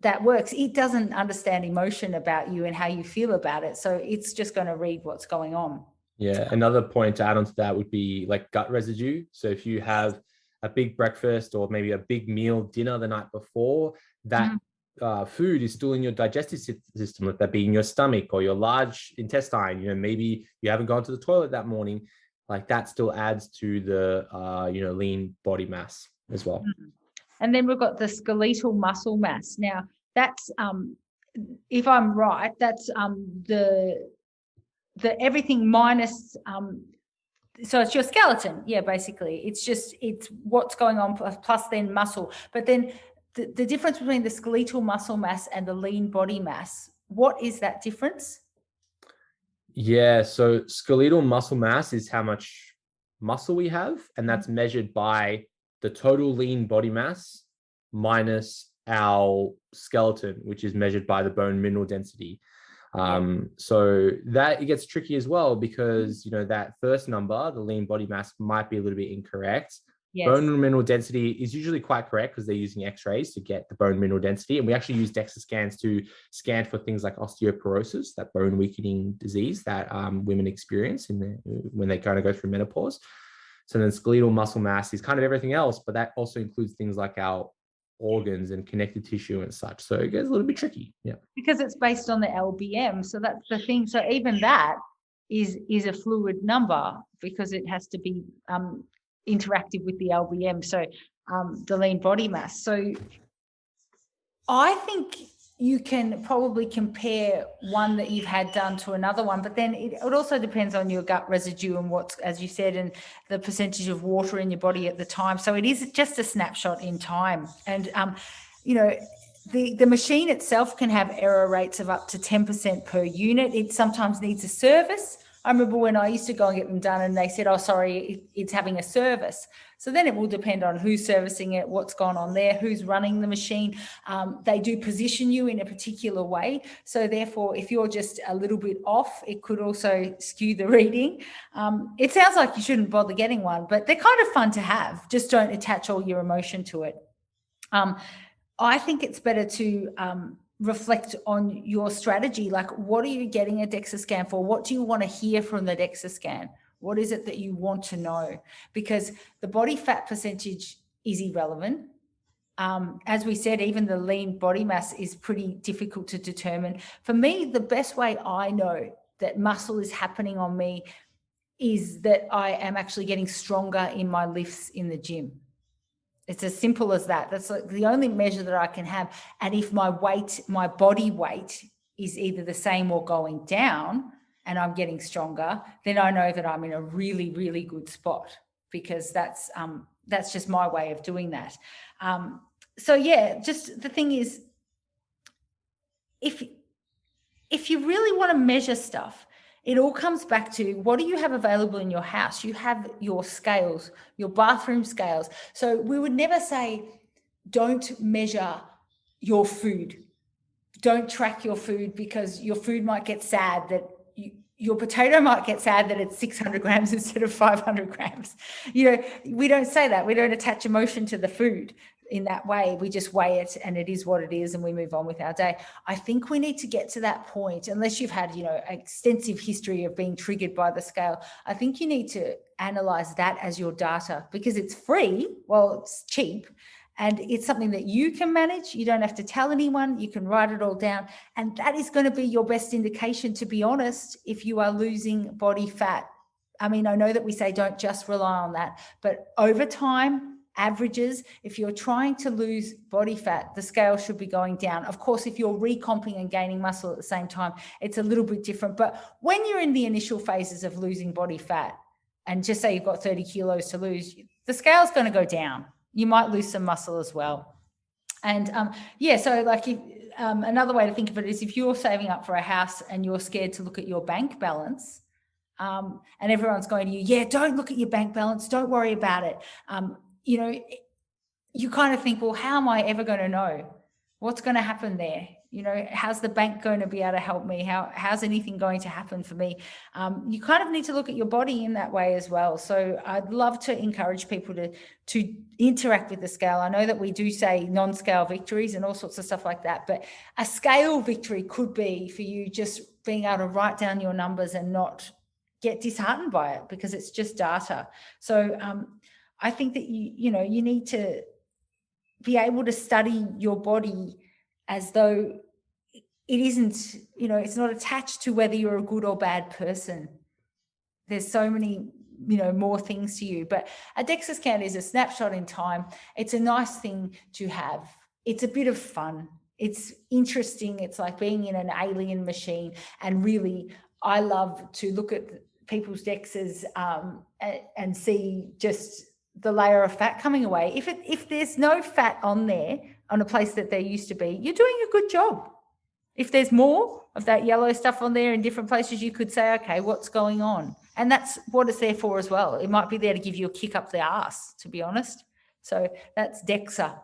that works. It doesn't understand emotion about you and how you feel about it. So it's just going to read what's going on. Yeah. Another point to add on to that would be like gut residue. So if you have a big breakfast or maybe a big meal dinner the night before, that food is still in your digestive system, let that be in your stomach or your large intestine. Maybe you haven't gone to the toilet that morning. Like that still adds to the lean body mass as well. And then we've got the skeletal muscle mass. Now that's if I'm right, that's the everything minus so it's your skeleton. Yeah, basically it's what's going on plus then muscle. But then the difference between the skeletal muscle mass and the lean body mass, what is that difference? Yeah, so skeletal muscle mass is how much muscle we have, and that's measured by the total lean body mass minus our skeleton, which is measured by the bone mineral density. So that it gets tricky as well, because that first number, the lean body mass, might be a little bit incorrect. Yes. Bone mineral density is usually quite correct because they're using x-rays to get the bone mineral density. And we actually use DEXA scans to scan for things like osteoporosis, that bone weakening disease that women experience when they kind of go through menopause. So then skeletal muscle mass is kind of everything else, but that also includes things like our organs and connective tissue and such. So it gets a little bit tricky. Yeah. Because it's based on the LBM. So that's the thing. So even that is a fluid number because it has to be interactive with the LBM, so the lean body mass. So I think you can probably compare one that you've had done to another one, but then it also depends on your gut residue and what's, as you said, and the percentage of water in your body at the time. So it is just a snapshot in time. And the machine itself can have error rates of up to 10% per unit. It sometimes needs a service. I remember when I used to go and get them done and they said, oh, sorry, it's having a service. So then it will depend on who's servicing it, what's gone on there, who's running the machine. They do position you in a particular way. So therefore, if you're just a little bit off, it could also skew the reading. It sounds like you shouldn't bother getting one, but they're kind of fun to have. Just don't attach all your emotion to it. I think it's better to reflect on your strategy. Like, what are you getting a DEXA scan for? What do you want to hear from the DEXA scan? What is it that you want to know? Because the body fat percentage is irrelevant. As we said, even the lean body mass is pretty difficult to determine. For me, the best way I know that muscle is happening on me is that I am actually getting stronger in my lifts in the gym. It's as simple as that. That's like the only measure that I can have. And if my weight, my body weight is either the same or going down and I'm getting stronger, then I know that I'm in a really, really good spot, because that's just my way of doing that. So yeah, just the thing is, if you really want to measure stuff, it all comes back to, what do you have available in your house? You have your scales, your bathroom scales. So we would never say, don't measure your food. Don't track your food, because your food might get sad that your potato might get sad that it's 600 grams instead of 500 grams. We don't say that. We don't attach emotion to the food in that way. We just weigh it and it is what it is, and we move on with our day. I think we need to get to that point, unless you've had, extensive history of being triggered by the scale. I think you need to analyze that as your data, because it's free. Well, it's cheap. And it's something that you can manage. You don't have to tell anyone. You can write it all down. And that is going to be your best indication, to be honest, if you are losing body fat. I mean, I know that we say don't just rely on that, but over time, averages, if you're trying to lose body fat, the scale should be going down. Of course, if you're recomping and gaining muscle at the same time, it's a little bit different. But when you're in the initial phases of losing body fat, and just say you've got 30 kilos to lose, the scale's going to go down. You might lose some muscle as well. And so like another way to think of it is, if you're saving up for a house and you're scared to look at your bank balance, and everyone's going to you, yeah, don't look at your bank balance, don't worry about it. You kind of think, well, how am I ever going to know what's going to happen there? How's the bank going to be able to help me? How's anything going to happen for me? You kind of need to look at your body in that way as well. So I'd love to encourage people to interact with the scale. I know that we do say non-scale victories and all sorts of stuff like that, but a scale victory could be for you just being able to write down your numbers and not get disheartened by it, because it's just data. So I think that you need to be able to study your body as though it isn't, it's not attached to whether you're a good or bad person. There's so many, more things to you. But a DEXA scan is a snapshot in time. It's a nice thing to have. It's a bit of fun. It's interesting. It's like being in an alien machine. And really, I love to look at people's DEXAs and see just the layer of fat coming away. If there's no fat on there, on a place that there used to be, you're doing a good job. If there's more of that yellow stuff on there in different places, you could say, okay, what's going on? And that's what it's there for as well. It might be there to give you a kick up the arse, to be honest. So that's DEXA.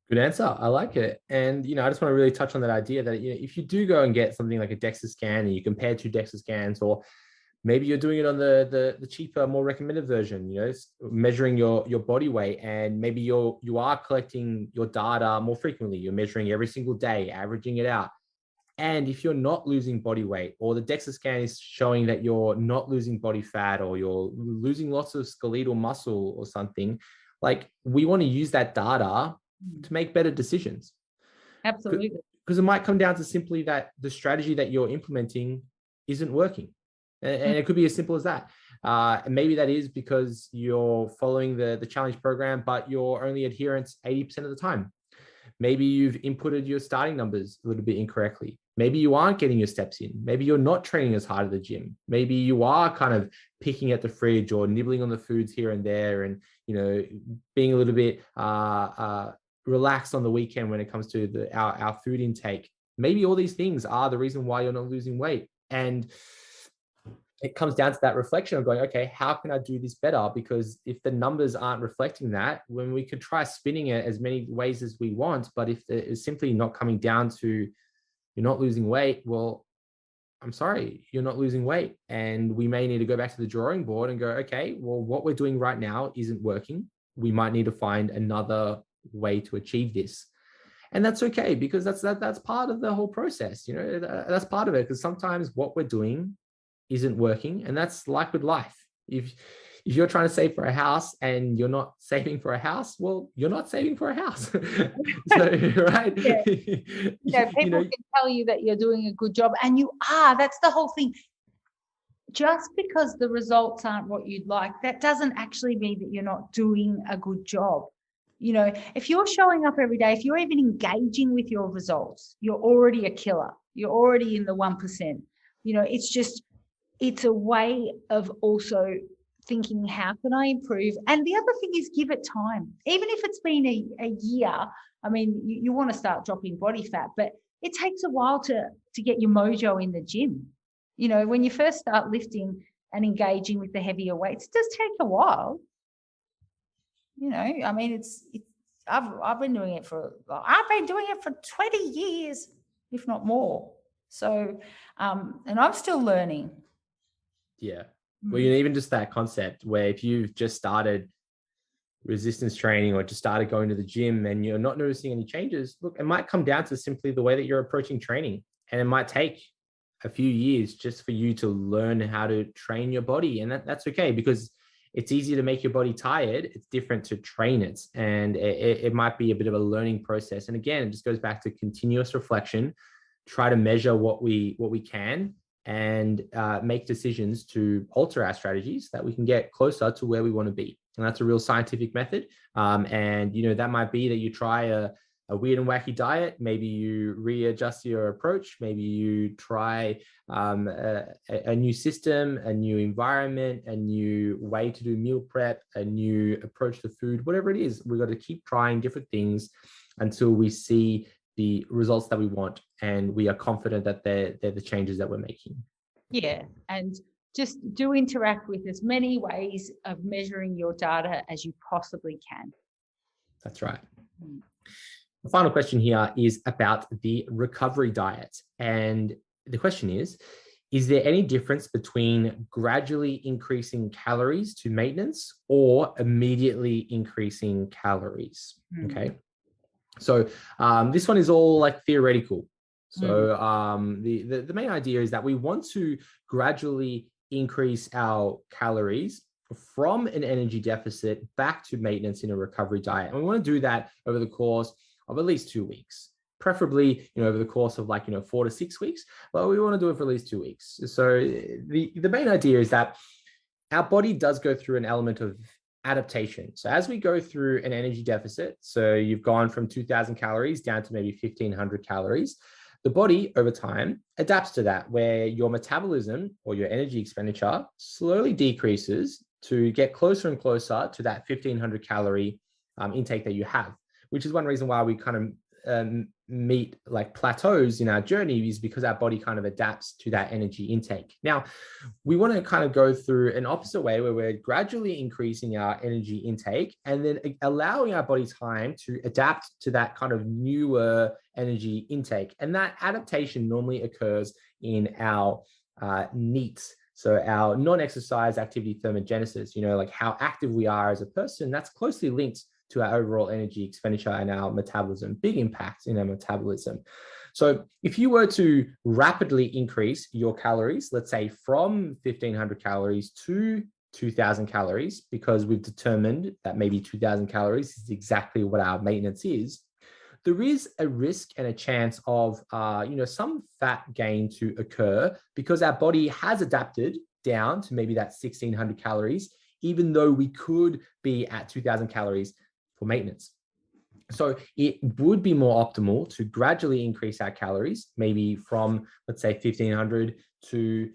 Good answer. I like it. And, I just want to really touch on that idea that, if you do go and get something like a DEXA scan and you compare two DEXA scans, or maybe you're doing it on the cheaper, more recommended version, measuring your body weight, and maybe you are collecting your data more frequently. You're measuring every single day, averaging it out. And if you're not losing body weight, or the DEXA scan is showing that you're not losing body fat, or you're losing lots of skeletal muscle or something, like, we want to use that data to make better decisions. Absolutely. Because it might come down to simply that the strategy that you're implementing isn't working. And it could be as simple as that. And maybe that is because you're following the challenge program, but you're only adherent 80% of the time. Maybe you've inputted your starting numbers a little bit incorrectly. Maybe you aren't getting your steps in. Maybe you're not training as hard at the gym. Maybe you are kind of picking at the fridge or nibbling on the foods here and there, and, being a little bit relaxed on the weekend when it comes to our food intake. Maybe all these things are the reason why you're not losing weight. And it comes down to that reflection of going, okay, how can I do this better? Because if the numbers aren't reflecting that, when we could try spinning it as many ways as we want, but if it's simply not coming down to you're not losing weight, well, I'm sorry, you're not losing weight. And we may need to go back to the drawing board and go, okay, well, what we're doing right now isn't working. We might need to find another way to achieve this. And that's okay, because that's part of the whole process. That's part of it, because sometimes what we're doing isn't working, and that's like with life. If you're trying to save for a house and you're not saving for a house, well, you're not saving for a house. So, right? People can tell you that you're doing a good job, and you are. That's the whole thing. Just because the results aren't what you'd like, that doesn't actually mean that you're not doing a good job. If you're showing up every day, if you're even engaging with your results, you're already a killer. You're already in the 1%. It's a way of also thinking, how can I improve? And the other thing is, give it time. Even if it's been a year, I mean, you want to start dropping body fat, but it takes a while to get your mojo in the gym. When you first start lifting and engaging with the heavier weights, it does take a while. I mean, I've been doing it for 20 years, if not more. So, and I'm still learning. Yeah. Well, even just that concept where if you've just started resistance training or just started going to the gym and you're not noticing any changes, look, it might come down to simply the way that you're approaching training. And it might take a few years just for you to learn how to train your body. And that's okay, because it's easier to make your body tired. It's different to train it. And it might be a bit of a learning process. And again, it just goes back to continuous reflection, try to measure what we can, and make decisions to alter our strategies that we can get closer to where we want to be. And that's a real scientific method. And that might be that you try a weird and wacky diet. Maybe you readjust your approach. Maybe you try a new system, a new environment, a new way to do meal prep, a new approach to food, whatever it is. We've got to keep trying different things until we see the results that we want, and we are confident that they're the changes that we're making. Yeah, and just do interact with as many ways of measuring your data as you possibly can. That's right. The final question here is about the recovery diet. And the question is there any difference between gradually increasing calories to maintenance or immediately increasing calories? Okay. So this one is all like theoretical. So the main idea is that we want to gradually increase our calories from an energy deficit back to maintenance in a recovery diet. And we want to do that over the course of at least 2 weeks, preferably, over the course of 4 to 6 weeks, but we want to do it for at least 2 weeks. So the main idea is that our body does go through an element of adaptation. So as we go through an energy deficit, so you've gone from 2,000 calories down to maybe 1,500 calories, the body over time adapts to that, where your metabolism or your energy expenditure slowly decreases to get closer and closer to that 1,500 calorie intake that you have, which is one reason why we kind of meet plateaus in our journey, is because our body kind of adapts to that energy intake. Now, we want to kind of go through an opposite way where we're gradually increasing our energy intake and then allowing our body time to adapt to that kind of newer energy intake. And that adaptation normally occurs in our NEAT. So our non-exercise activity thermogenesis, like how active we are as a person, that's closely linked to our overall energy expenditure and our metabolism, big impact in our metabolism. So if you were to rapidly increase your calories, let's say from 1,500 calories to 2,000 calories, because we've determined that maybe 2,000 calories is exactly what our maintenance is, there is a risk and a chance of, some fat gain to occur, because our body has adapted down to maybe that 1,600 calories, even though we could be at 2,000 calories for maintenance. So it would be more optimal to gradually increase our calories, maybe from, let's say, 1,500 to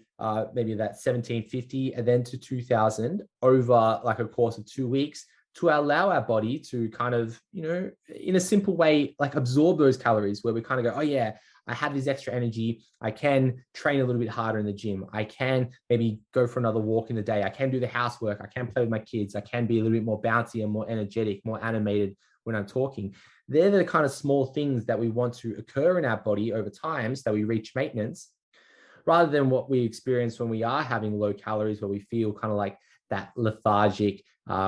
maybe that 1,750 and then to 2,000 over a course of 2 weeks to allow our body to kind of, in a simple way, like absorb those calories, where we kind of go, oh yeah, I have this extra energy. I can train a little bit harder in the gym. I can maybe go for another walk in the day. I can do the housework. I can play with my kids. I can be a little bit more bouncy and more energetic, more animated when I'm talking. They're the kind of small things that we want to occur in our body over time so that we reach maintenance, rather than what we experience when we are having low calories, where we feel kind of like that lethargic,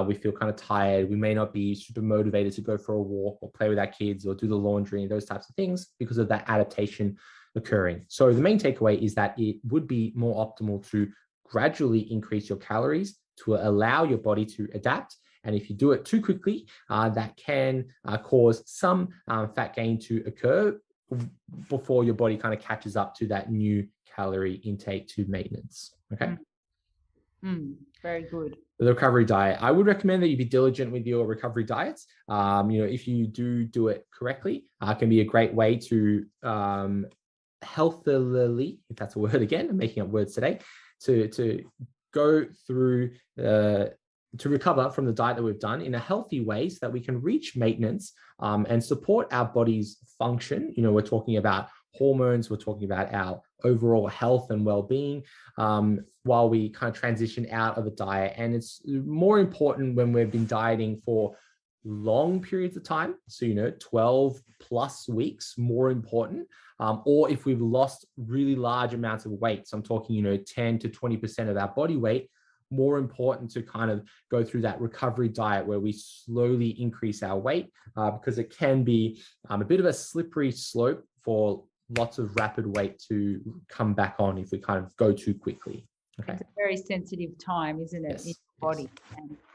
we feel kind of tired. We may not be super motivated to go for a walk or play with our kids or do the laundry and those types of things because of that adaptation occurring. So the main takeaway is that it would be more optimal to gradually increase your calories to allow your body to adapt. And if you do it too quickly, that can cause some fat gain to occur before your body kind of catches up to that new calorie intake to maintenance. Okay. Very good. The recovery diet. I would recommend that you be diligent with your recovery diets. If you do it correctly, it can be a great way to healthily, if that's a word again, I'm making up words today, to go through to recover from the diet that we've done in a healthy way so that we can reach maintenance and support our body's function. We're talking about hormones, we're talking about our overall health and well-being while we kind of transition out of a diet. And it's more important when we've been dieting for long periods of time. So, 12 plus weeks, more important. Or if we've lost really large amounts of weight. So I'm talking, 10 to 20% of our body weight, more important to kind of go through that recovery diet where we slowly increase our weight because it can be a bit of a slippery slope for lots of rapid weight to come back on if we kind of go too quickly. Okay. It's a very sensitive time, isn't it? Yes. In your body.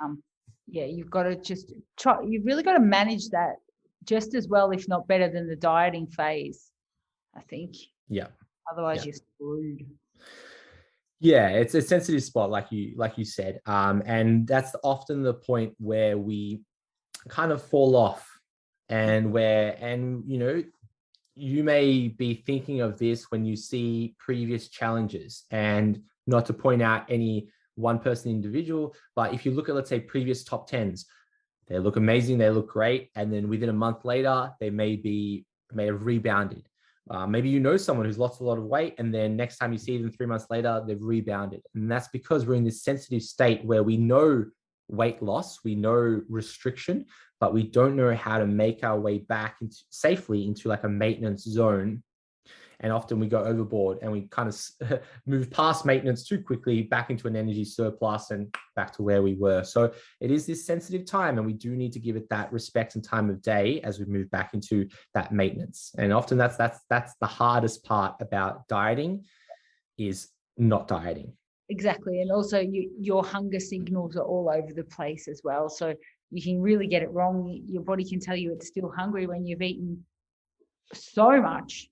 And you've got to just try, you've really got to manage that just as well, if not better than the dieting phase, I think. Yeah. Otherwise you're screwed. Yeah, it's a sensitive spot, like you said. And that's often the point where we kind of fall off you may be thinking of this when you see previous challenges, and not to point out any one person individual, but if you look at, let's say, previous top 10s, they look amazing, they look great. And then within a month later, they may have rebounded. Maybe someone who's lost a lot of weight, and then next time you see them 3 months later, they've rebounded. And that's because we're in this sensitive state where we know weight loss, we know restriction, but we don't know how to make our way back safely into like a maintenance zone. And often we go overboard and we kind of move past maintenance too quickly back into an energy surplus and back to where we were. So it is this sensitive time, and we do need to give it that respect and time of day as we move back into that maintenance. And often that's the hardest part about dieting, is not dieting. Exactly. And also your hunger signals are all over the place as well. So you can really get it wrong. Your body can tell you it's still hungry when you've eaten so much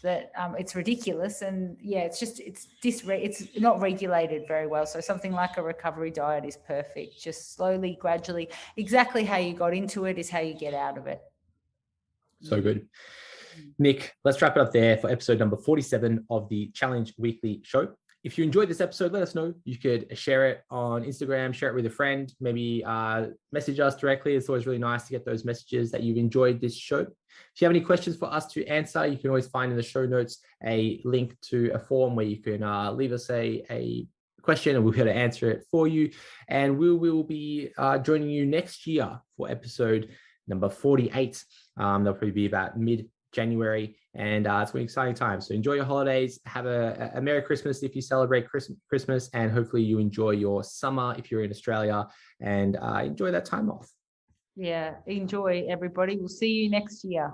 that it's ridiculous. And it's not regulated very well. So something like a recovery diet is perfect. Just slowly, gradually, exactly how you got into it is how you get out of it. So good. Nick, let's wrap it up there for episode number 47 of the Challenge Weekly Show. If you enjoyed this episode, let us know. You could share it on Instagram, share it with a friend, maybe message us directly. It's always really nice to get those messages that you've enjoyed this show. If you have any questions for us to answer, you can always find in the show notes a link to a form where you can leave us a question and we'll be able to answer it for you. And we will be joining you next year for episode number 48. That'll probably be about mid-January. And it's an exciting time. So enjoy your holidays. Have a Merry Christmas if you celebrate Christmas, and hopefully you enjoy your summer if you're in Australia, and enjoy that time off. Yeah, enjoy, everybody. We'll see you next year.